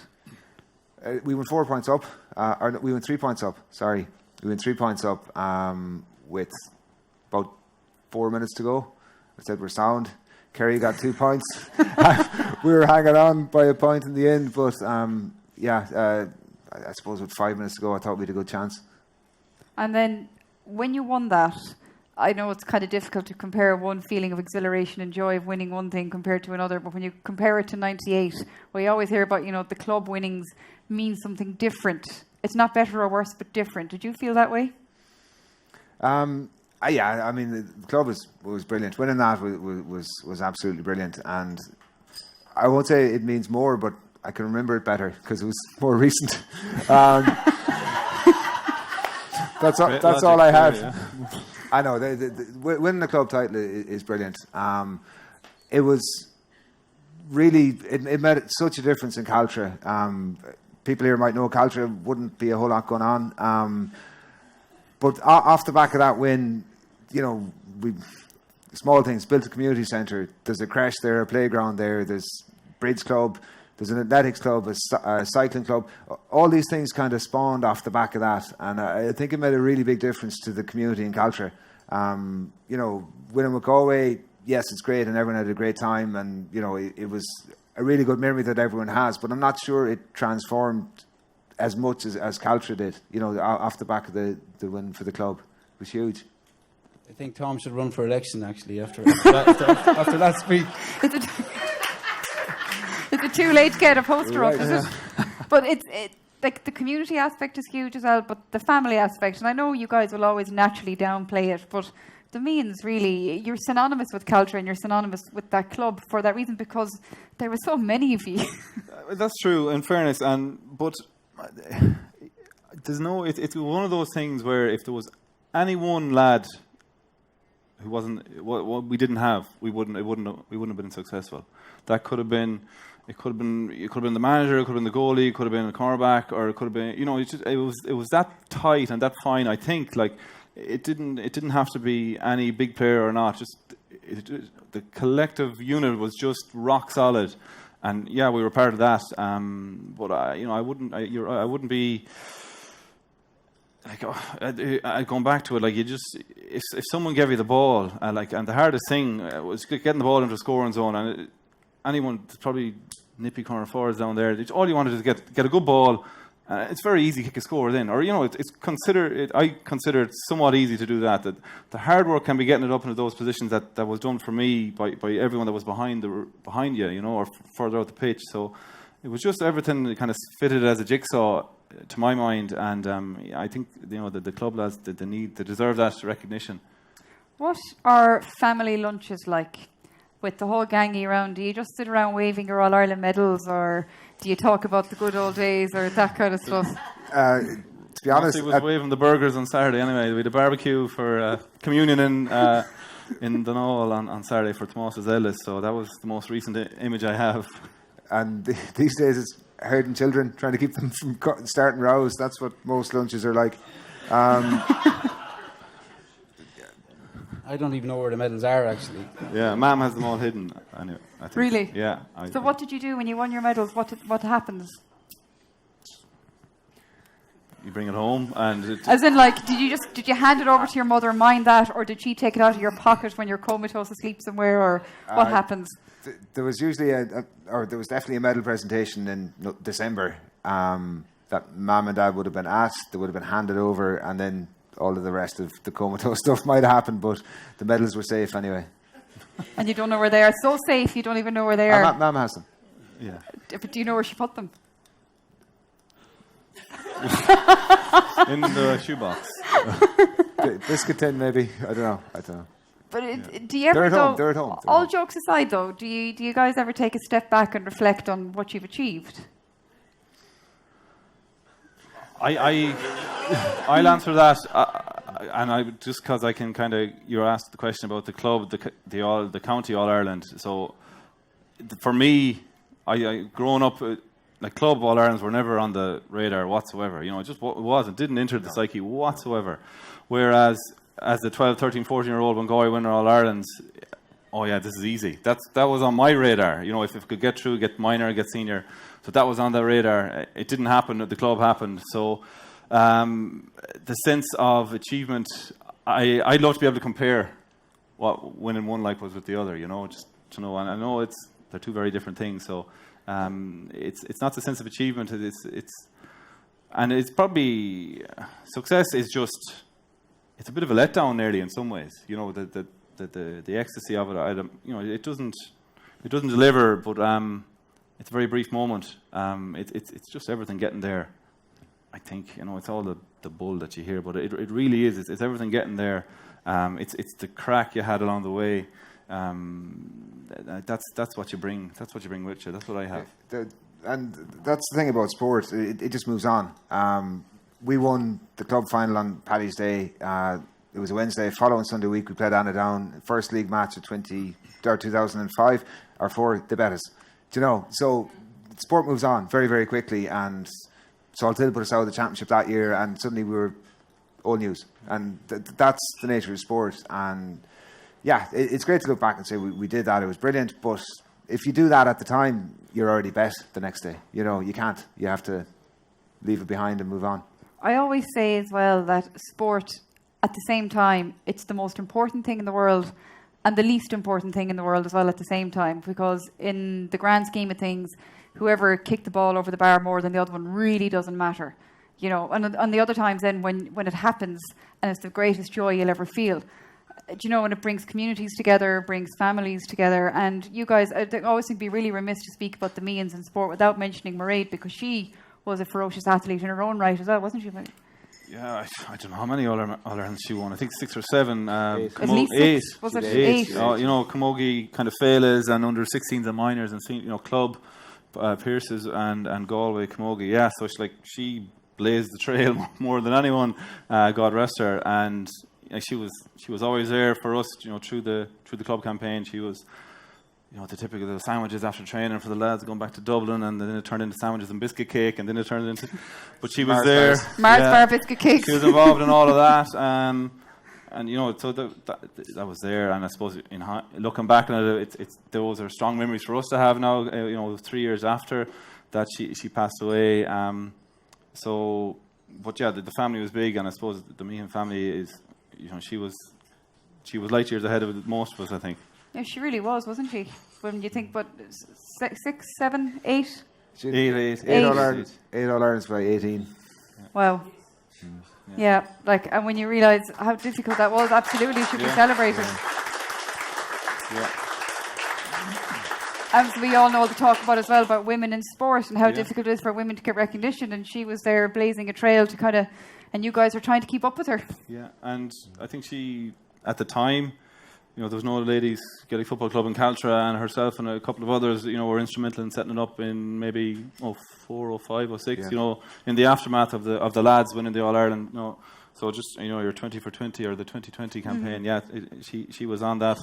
We went 4 points up. Or we went 3 points up. Sorry, we went 3 points up with about 4 minutes to go. I said we're sound. Kerry got 2 points. We were hanging on by a point in the end, but I suppose with 5 minutes to go, I thought we had a good chance. And then when you won that, I know it's kind of difficult to compare one feeling of exhilaration and joy of winning one thing compared to another, but when you compare it to 98, we always hear about, the club winnings mean something different. It's not better or worse, but different. Did you feel that way? Yeah, I mean, the club was brilliant. Winning that was absolutely brilliant. And I won't say it means more, but I can remember it better because it was more recent. That's all I have. Yeah. I know. Winning the club title is brilliant. It was really, it made such a difference in Caltra. People here might know Caltra wouldn't be a whole lot going on. But off the back of that win, we small things, built a community centre. There's a creche there, a playground there. There's bridge club. There's an athletics club, a cycling club. All these things kind of spawned off the back of that, and I think it made a really big difference to the community in Caltra. Winning with Galway, yes, it's great, and everyone had a great time, and it was a really good memory that everyone has. But I'm not sure it transformed as much as Caltra did. Off the back of the win for the club, it was huge. I think Tom should run for election actually after that speech. Is it too late to get a poster up, is it? But it's like the community aspect is huge as well, but the family aspect, and I know you guys will always naturally downplay it, but the means really, you're synonymous with Caltra and you're synonymous with that club for that reason, because there were so many of you. That's true, in fairness, but there's no. It's one of those things where if there was any one lad who wasn't what we didn't have, we wouldn't have been successful. That could have been. It could have been the manager. It could have been the goalie. It could have been a cornerback, or it could have been. It was that tight and that fine. I think it didn't have to be any big player or not. Just the collective unit was just rock solid, and yeah, we were part of that. But I wouldn't be. Going back to it, if someone gave you the ball, and the hardest thing was getting the ball into the scoring zone, and anyone probably nippy corner forwards down there. All you wanted is get a good ball. It's very easy to kick a score then, or I consider it somewhat easy to do that. That the hard work can be getting it up into those positions that was done for me by everyone that was behind you, or further out the pitch. So it was just everything that kind of fitted as a jigsaw to my mind, and I think the club lads they deserve that recognition. What are family lunches like? With the whole gangy around, do you just sit around waving your All-Ireland medals, or do you talk about the good old days or that kind of stuff? To be honest, he was waving the burgers on Saturday anyway. We had a barbecue for communion in Dunall on Saturday for Tomás's eldest, so that was the most recent image I have. And these days it's herding children, trying to keep them from starting rows. That's what most lunches are like. I don't even know where the medals are, actually. Yeah, Mum has them all hidden. Anyway, I think. Really? Yeah. So what did you do when you won your medals? What happens? you bring it home, and as in, like, did you hand it over to your mother and mind that, or did she take it out of your pocket when you're comatose asleep somewhere, or what happens? There was usually there was definitely a medal presentation in December that Mum and Dad would have been asked. They would have been handed over, and then all of the rest of the comatose stuff might have happened, but the medals were safe anyway. And you don't know where they are. So safe, you don't even know where they are. Mum has them. yeah. But do you know where she put them? In the shoebox. Biscuit tin, maybe. I don't know. But do you ever? They're at home. All jokes aside, though, do you guys ever take a step back and reflect on what you've achieved? I'll answer that, and I just because I can kind of. You're asked the question about the club, the county All Ireland. So, for me, I growing up. Like club All Irelands were never on the radar whatsoever. It just wasn't. Didn't enter the psyche whatsoever. Whereas as a 12, 13, 14-year-old when Galway winner All Irelands, oh yeah, this is easy. That was on my radar. If it could get through, get minor, get senior. So that was on the radar. It didn't happen. The club happened. So the sense of achievement, I'd love to be able to compare what winning one like was with the other. Just to know. And I know they're two very different things. So. It's not the sense of achievement. It's probably success is just it's a bit of a letdown nearly in some ways. The ecstasy of it. It doesn't deliver, but it's a very brief moment. It's just everything getting there. I think it's all the bull that you hear, but it really is. It's everything getting there. It's the crack you had along the way. That's what you bring. That's what you bring with you. That's what I have. And that's the thing about sport. It just moves on. We won the club final on Paddy's Day. It was a Wednesday. Following Sunday week, we played Annadown. First league match of 2005 or 4. They bet us. So sport moves on very, very quickly. And Salthill put us out of the championship that year, and suddenly we were old news. And that's the nature of sport. And yeah, it's great to look back and say we did that. It was brilliant. But if you do that at the time, you're already bet the next day. You can't. You have to leave it behind and move on. I always say as well that sport, at the same time, it's the most important thing in the world and the least important thing in the world as well at the same time. Because in the grand scheme of things, whoever kicked the ball over the bar more than the other one really doesn't matter. And on the other times then when it happens and it's the greatest joy you'll ever feel. And it brings communities together, brings families together. And you guys, I always think it'd be really remiss to speak about the Meehans in sport without mentioning Mairead, because she was a ferocious athlete in her own right as well, wasn't she? Yeah, I don't know how many All-Irelands she won. I think 6 or 7. At least 6. Was it 8? Camogie kind of Féiles and under 16s and minors and club Pierces and Galway Camogie. Yeah, so she blazed the trail more than anyone. God rest her. And she was always there for us, through the club campaign. She was, the typical the sandwiches after training for the lads going back to Dublin, and then it turned into sandwiches and biscuit cake, and then it turned into. But she was there. Mars bar biscuit cakes. She was involved in all of that, and so that was there. And I suppose looking back on it, those are strong memories for us to have now. 3 years after that she passed away. But yeah, the family was big, and I suppose the Meehan family is. She was light years ahead of most of us, I think. Yeah, she really was, wasn't she? When you think, 6, 7, 8? 8 All-Irelands by 18. Yeah. Wow. Yeah, and when you realise how difficult that was, absolutely should be celebrated. Yeah. As we all know the talk as well about women in sport and how difficult it is for women to get recognition, and she was there blazing a trail to and you guys were trying to keep up with her. Yeah, and I think she, at the time, there was no ladies Gaelic football club in Caltra, and herself and a couple of others, were instrumental in setting it up in maybe 4 or 5 or 6, in the aftermath of the lads winning the All Ireland. So just your 20 for 20 or the 2020 campaign. Mm-hmm. Yeah, she was on that,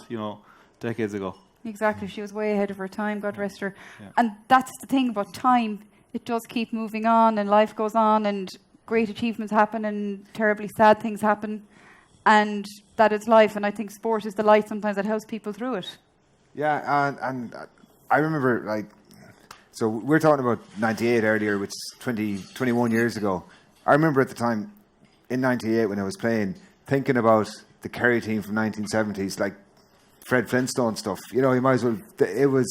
decades ago. Exactly, she was way ahead of her time. God rest her. Yeah. And that's the thing about time; it does keep moving on, and life goes on, and great achievements happen, and terribly sad things happen. And that is life, and I think sport is the light sometimes that helps people through it. Yeah, and I remember, so we're talking about 98 earlier, which is 21 years ago. I remember at the time, in 98 when I was playing, thinking about the Kerry team from 1970s, like Fred Flintstone stuff. You know, you might as well... It was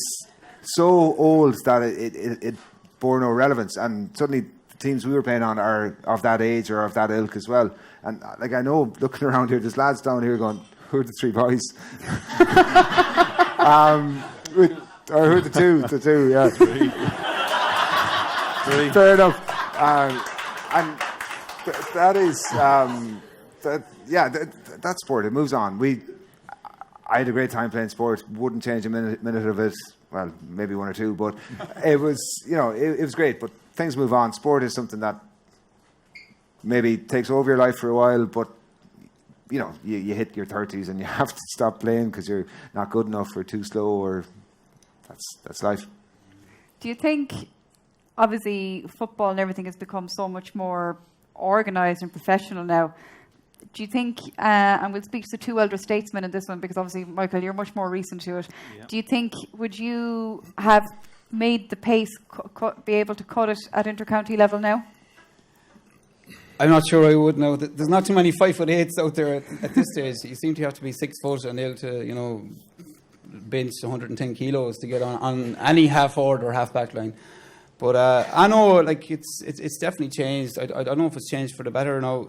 so old that it bore no relevance. And suddenly the teams we were playing on are of that age or of that ilk as well. And like I know, looking around here, there's lads down here going, who are the three boys? Or who are the two? The two, yeah. Three. Fair enough. And that is... that sport, it moves on. I had a great time playing sport. Wouldn't change a minute of it. Well, maybe one or two, but it was, you know, it was great. But things move on. Sport is something that maybe takes over your life for a while, but you know, you hit your 30s and you have to stop playing because you're not good enough or too slow, or that's life. Do you think, obviously, football and everything has become so much more organised and professional now? Do you think, and we'll speak to two elder statesmen in this one, because obviously, Michael, you're much more recent to it. Yeah. Do you think, would you have made the pace, be able to cut it at intercounty level now? I'm not sure I would now. There's not too many 5'8" out there at this stage. You seem to have to be 6 foot and able to, you know, bench 110 kilos to get on any half forward or half back line. But I know, like, it's definitely changed. I don't know if it's changed for the better now.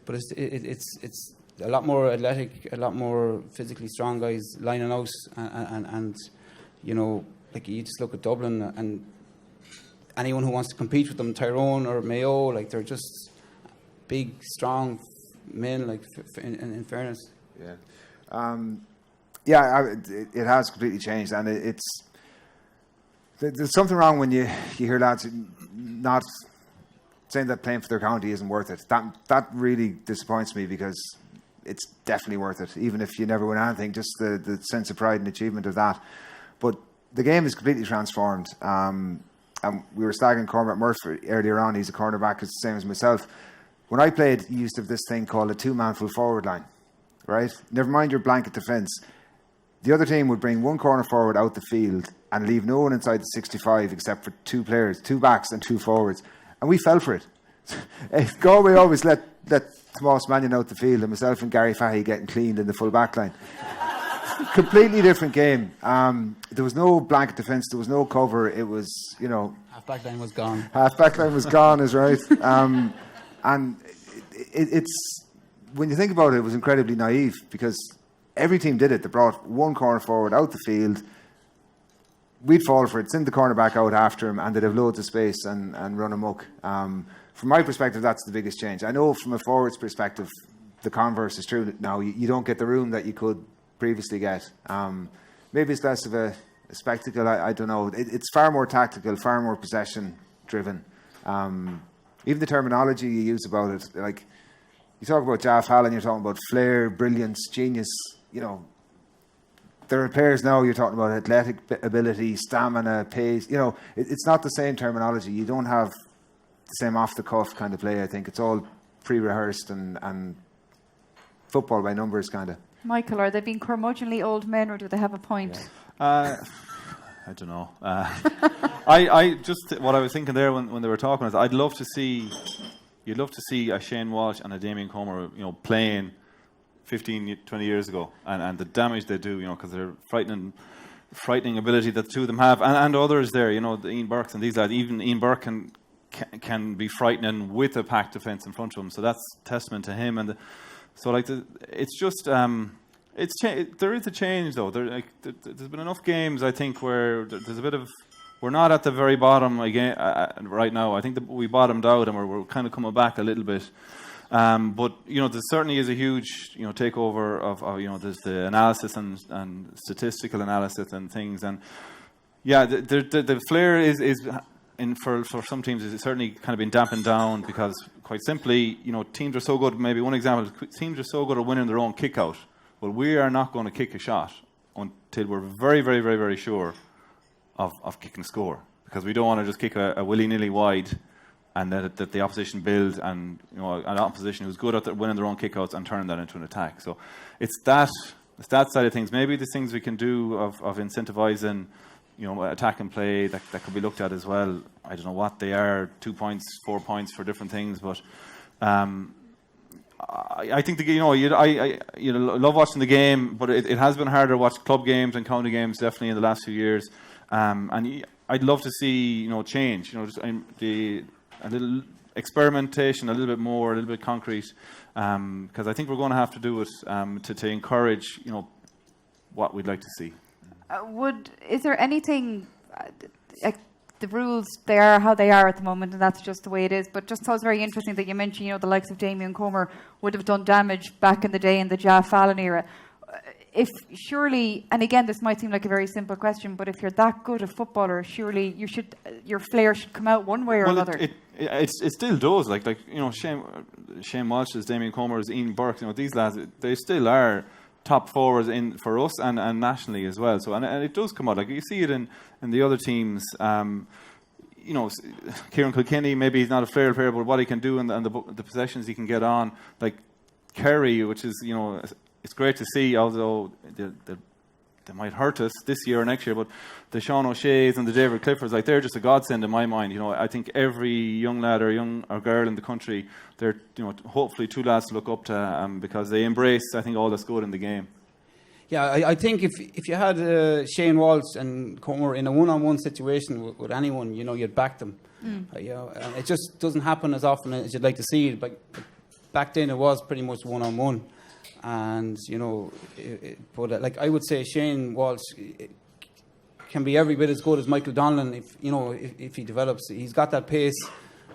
But it's a lot more athletic, a lot more physically strong guys lining out, and you know, like you just look at Dublin and anyone who wants to compete with them, Tyrone or Mayo, like they're just big, strong men. Like in fairness, it has completely changed, and there's something wrong when you hear lads not saying that playing for their county isn't worth it. That really disappoints me, because it's definitely worth it, even if you never win anything, just the sense of pride and achievement of that. But the game is completely transformed. And we were staggering Cormac Murphy earlier on. He's a cornerback, it's the same as myself. When I played, you used to have this thing called a two-man full forward line, right? Never mind your blanket defence. The other team would bring one corner forward out the field and leave no one inside the 65 except for two players, two backs and two forwards. And we fell for it. Galway always let Tomás Meehan out the field, and myself and Gary Fahy getting cleaned in the full back line. Completely different game. There was no blanket defence, there was no cover. It was, you know... Half back line was gone. Half back line was gone, is right. And it's... When you think about it, it was incredibly naive, because every team did it. They brought one corner forward out the field. We'd fall for it, send the cornerback out after him, and they'd have loads of space and run amok. From my perspective, that's the biggest change. I know from a forward's perspective, the converse is true. Now, you don't get the room that you could previously get. Maybe it's less of a spectacle, I don't know. It's far more tactical, far more possession-driven. Even the terminology you use about it, like, you talk about Jaff Hallen, you're talking about flair, brilliance, genius, you know. There are players now, you're talking about athletic ability, stamina, pace. You know, it's not the same terminology. You don't have the same off-the-cuff kind of play, I think. It's all pre-rehearsed and football by numbers, kind of. Michael, are they being curmudgeonly old men, or do they have a point? Yeah. I don't know. I just, what I was thinking there when they were talking is, you'd love to see a Shane Walsh and a Damien Comer, you know, playing 15, 20 years ago, and the damage they do, you know, because they're frightening ability that the two of them have, and others there, you know, the Ian Burkes and these lads. Even Ian Burke can be frightening with a packed defence in front of him, so that's testament to him. And so, like, it's just there is a change, though. There's been enough games, I think, where there's a bit of, we're not at the very bottom again right now. I think that we bottomed out and we're kind of coming back a little bit. But, you know, there certainly is a huge, you know, takeover of you know, there's the analysis and statistical analysis and things. And yeah, the flair is for some teams is certainly kind of been dampened down, because quite simply, you know, teams are so good. Maybe one example, teams are so good at winning their own kick out. Well, we are not going to kick a shot until we're very, very, very, very sure of kicking a score, because we don't want to just kick a willy-nilly wide and that the opposition build, and, you know, an opposition who's good at winning their own kickouts and turning that into an attack. So it's that side of things. Maybe the things we can do of incentivising attack and play that could be looked at as well. I don't know what they are, 2 points, 4 points for different things, but I think I love watching the game, but it has been harder to watch club games and county games definitely in the last few years. And I'd love to see change. A little experimentation, a little bit more, a little bit concrete, because I think we're going to have to do it to encourage what we'd like to see. Is there anything like the rules, they are how they are at the moment, and that's just the way it is. But just thought it was very interesting that you mentioned, the likes of Damien Comer would have done damage back in the day in the Ja Fallon era. If surely, and again, this might seem like a very simple question, but if you're that good a footballer, surely your flair should come out one way or another. It still does. Shane Walsh's, Damien Comer's, Ian Burke. These lads, they still are top forwards for us and nationally as well. So and it does come out. Like you see it in the other teams. Kieran Kilkenny, maybe he's not a flair player, but what he can do and the possessions he can get on, like Kerry, which is it's great to see. Although they might hurt us this year or next year, but the Sean O'Shea's and the David Cliffords, they're just a godsend in my mind. I think every young lad or girl in the country, they're hopefully two lads to look up to because they embrace, I think, all that's good in the game. Yeah, I think if you had Shane Walsh and Comer in a one-on-one situation with anyone, you'd back them. And it just doesn't happen as often as you'd like to see it. But back then it was pretty much one-on-one. And, but I would say Shane Walsh can be every bit as good as Michael Donlan if he develops. He's got that pace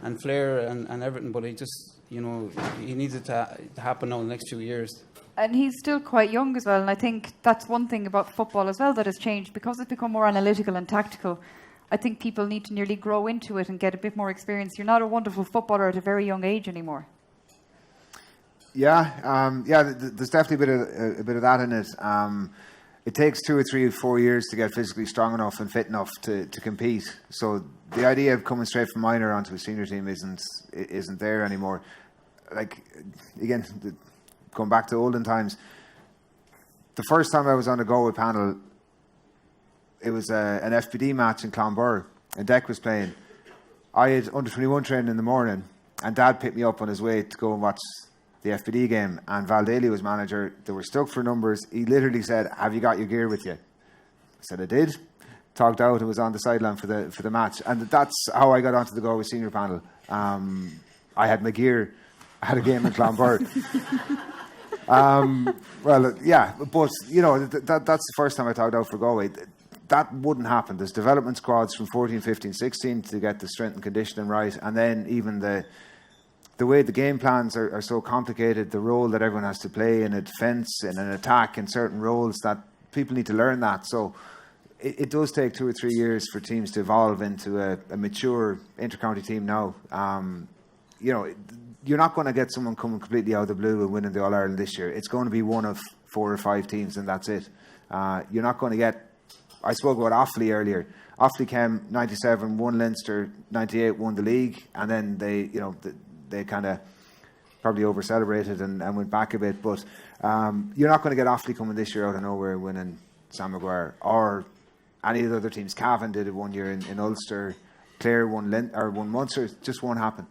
and flair and everything, but he just, he needs it to happen now in the next few years. And he's still quite young as well, and I think that's one thing about football as well that has changed. Because it's become more analytical and tactical, I think people need to nearly grow into it and get a bit more experience. You're not a wonderful footballer at a very young age anymore. There's definitely a bit of that in it. It takes 2 or 3 or 4 years to get physically strong enough and fit enough to compete. So the idea of coming straight from minor onto a senior team isn't there anymore. Again, going back to olden times, the first time I was on a Galway panel, it was an FPD match in Clonbur, and Deck was playing. I had under-21 training in the morning, and Dad picked me up on his way to go and watch the FPD game, and Val Daly was manager. They were stuck for numbers. He literally said, "Have you got your gear with you?" I said, "I did." Talked out and was on the sideline for the match, and that's how I got onto the Galway senior panel. I had my gear. I had a game in Clonbur. But that's the first time I talked out for Galway. That wouldn't happen. There's development squads from 14, 15, 16 to get the strength and conditioning right, and then even the way the game plans are so complicated, the role that everyone has to play in a defence, in an attack, in certain roles, that people need to learn that. So it does take 2 or 3 years for teams to evolve into a mature inter-county team now. You're not going to get someone coming completely out of the blue and winning the All-Ireland this year. It's going to be one of 4 or 5 teams, and that's it. You're not going to get... I spoke about Offaly earlier. Offaly came 97, won Leinster, 98, won the league, and then they kind of probably over-celebrated and went back a bit. But you're not going to get Offaly coming this year out of nowhere winning Sam Maguire or any of the other teams. Cavan did it one year in Ulster. Clare won Munster. It just won't happen.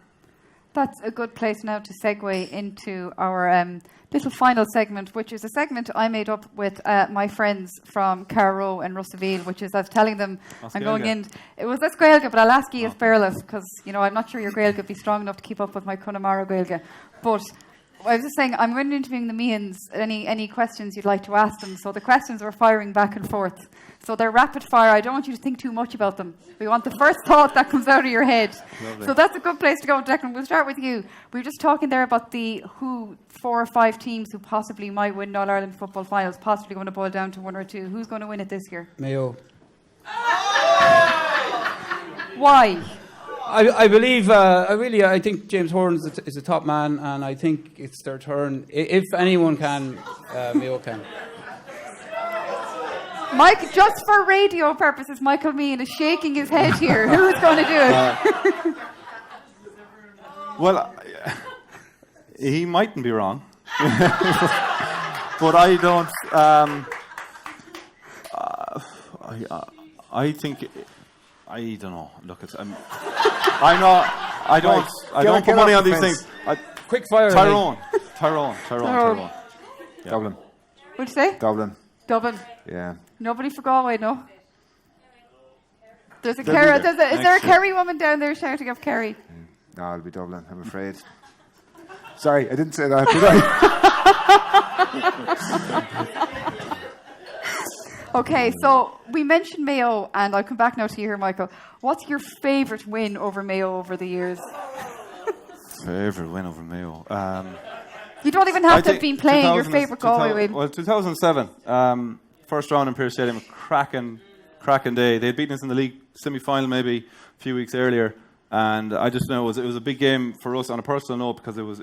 That's a good place now to segue into our little final segment, which is a segment I made up with my friends from Carrow and Russellville, which is I was telling them I'm going in. It was this Gaeilge, but I'll ask you as Berlus, because I'm not sure your Gaeilge would be strong enough to keep up with my Connemara Gaeilge. But I was just saying, I'm going to interviewing the Meehans. Any questions you'd like to ask them? So the questions are firing back and forth. So they're rapid fire. I don't want you to think too much about them. We want the first thought that comes out of your head. Lovely. So that's a good place to go, Declan. We'll start with you. We were just talking there about the 4 or 5 teams who possibly might win All-Ireland football finals, possibly going to boil down to 1 or 2. Who's going to win it this year? Mayo. Why? I believe, I think James Horan is a top man, and I think it's their turn. If anyone can, Mayo can. Mike, just for radio purposes, Michael Meehan is shaking his head here. Who's going to do it? Well, he mightn't be wrong. But I don't... I think I don't know. Look, I'm not. I don't put money on these things. Quick fire. Tyrone. Yeah. Dublin. What'd you say? Dublin. Yeah. Nobody for Galway, no? There's a They'll Kerry. be there Is there a next year. Kerry woman down there shouting of Kerry? No, it'll be Dublin, I'm afraid. Sorry, I didn't say that, did I? Okay, so we mentioned Mayo, and I'll come back now to you here, Michael. What's your favourite win over Mayo over the years? Favourite win over Mayo. You don't even have to have been playing your favourite Galway win. Well, 2007, first round in Pearse Stadium, cracking day. They had beaten us in the league semi-final maybe a few weeks earlier, and I just know it was a big game for us on a personal note because it was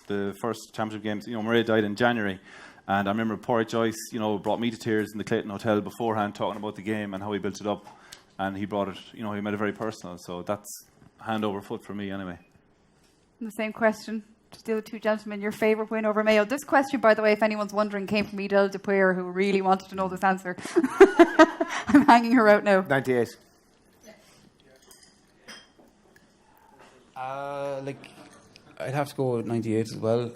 the first championship game. Murray died in January, and I remember Porrick Joyce, brought me to tears in the Clayton Hotel beforehand, talking about the game and how he built it up, and he brought it. He made it very personal. So that's hand over foot for me anyway. The same question to the other two gentlemen. Your favourite win over Mayo. This question, by the way, if anyone's wondering, came from Edel Dupuyer, who really wanted to know this answer. I'm hanging her out now. 98. I'd have to go with 98 as well.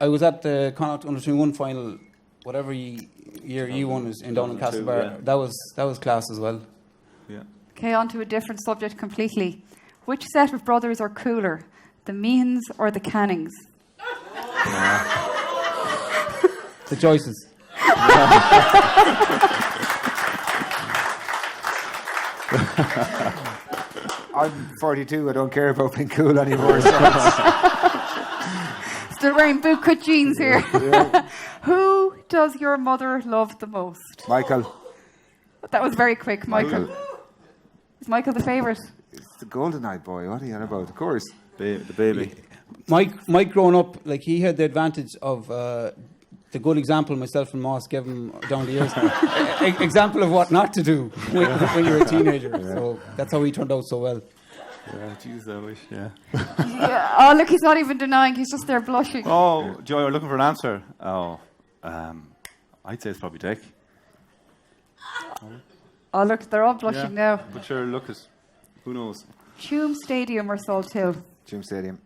I was at the Connacht Under-21 final, whatever year you won was in down in Castlebar. Yeah. That was class as well. Yeah. Okay, on to a different subject completely. Which set of brothers are cooler, the Meehans or the Cannings? The Joyces. I'm 42, I don't care about being cool anymore. So Still wearing bootcut jeans here. Yeah. Who does your mother love the most? Michael. That was very quick, Michael. Is Michael the favourite? It's the golden-eyed boy, what are you on about? Of course. The baby. Mike growing up, he had the advantage of the good example myself and Moss gave him down the years. Example of what not to do when you're a teenager. Yeah. So that's how he turned out so well. Yeah, Jesus, I wish, yeah. Yeah. Oh, look, he's not even denying. He's just there blushing. Oh, Joy, we're looking for an answer. Oh, I'd say it's probably Dick. Oh, look, they're all blushing now. But sure, look, who knows? Tuam Stadium or Salt Hill? Tuam Stadium.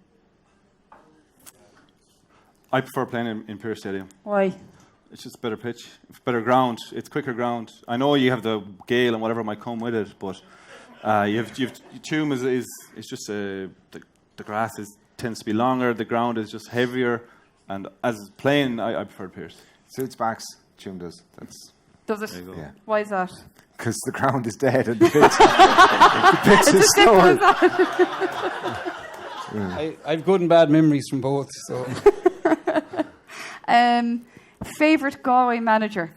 I prefer playing in Pearse Stadium. Why? It's just better pitch, it's better ground, it's quicker ground. I know you have the gale and whatever might come with it, but Tuam is just the grass tends to be longer, the ground is just heavier, and as playing, I prefer Pearse. Suits backs, Tuam does. Does it? Yeah. Why is that? Because the ground is dead and the pitch is slower. I've good and bad memories from both. So. Favourite Galway manager?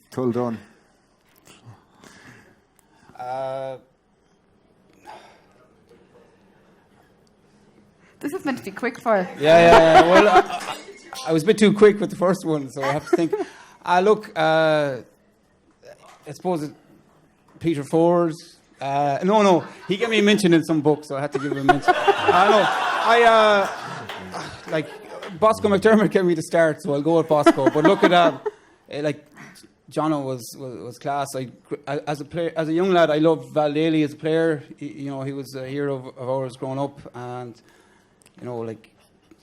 Tull Dunn. This is meant to be quick fire. Yeah. Well, I was a bit too quick with the first one, so I have to think. Look, I suppose Peter Ford. No, he gave me a mention in some book, so I had to give him a mention. Bosco McDermott gave me the start, so I'll go with Bosco. But look at Jono was class. As a young lad, I loved Val Daly as a player. He was a hero of ours growing up, and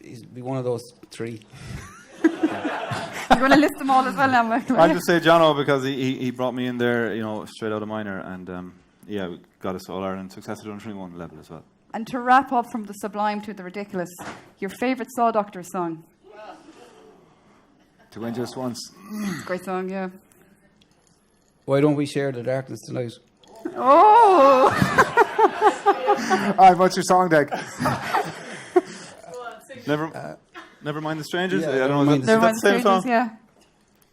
he's be one of those three. You're going to list them all as well now, Michael. I'll just say Jono because he brought me in there, straight out of minor, and we got us All-Ireland success at under-21 level as well. And to wrap up from the sublime to the ridiculous, your favourite Saw Doctor song? To Win Just Once. Great song, yeah. Why don't we share the darkness tonight? Oh! What's your song, Doug? Never Mind the Strangers? Yeah, I don't know. Is that the same song? Yeah.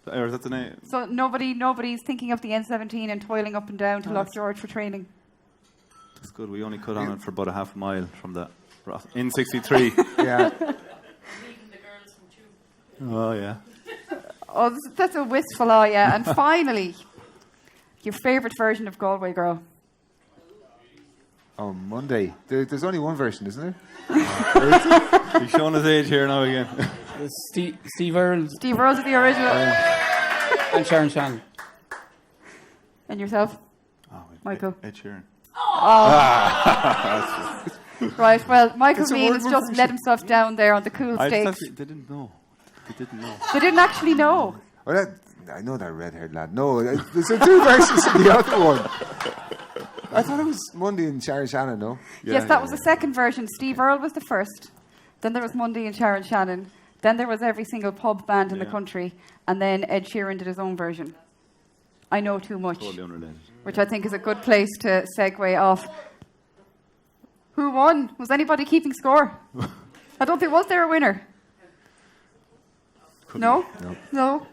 Or is that the name? So nobody's thinking of the N17 and toiling up and down to Loch George for training. That's good. We only cut on it for about a half a mile from the N63. Yeah. Oh, yeah. Oh, that's a wistful eye, yeah. And finally, your favourite version of Galway Girl? Oh, Monday. There's only one version, isn't there? He's showing his age here now again. Steve Earle. Steve Earle's the original. And Sharon Shannon. And yourself? Oh, Michael. Ed Sheeran. Right, well, Michael It's a Meehan word has just let himself down there on the cool I stakes. just thought they didn't know. They didn't know. They didn't actually know. Well, I know that red-haired lad. No, there's two versions of the other one. I thought it was Mundy and Sharon Shannon, no? Yes, that was the second version. Steve Earle was the first. Then there was Mundy and Sharon Shannon. Then there was every single pub band in the country. And then Ed Sheeran did his own version. I know too much. Totally unrelated. Which I think is a good place to segue off. Who won? Was anybody keeping score? I don't think, was there a winner? No? No.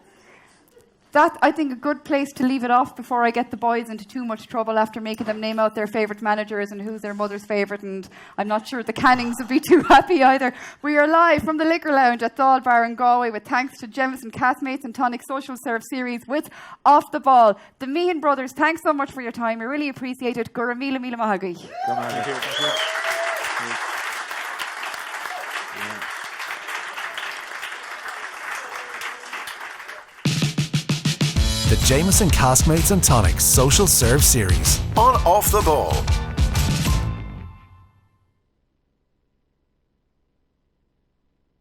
That, I think, a good place to leave it off before I get the boys into too much trouble after making them name out their favourite managers and who's their mother's favourite, and I'm not sure the Cannings would be too happy either. We are live from the Liquor Lounge at Dáil Bar in Galway with thanks to Jameson Caskmates and Tonic Social Serve Series with Off the Ball. The Meehan brothers, thanks so much for your time. We really appreciate it. Gura mila mila mahagi. Come on. The Jameson Caskmates and Tonic Social Serve Series on Off the Ball.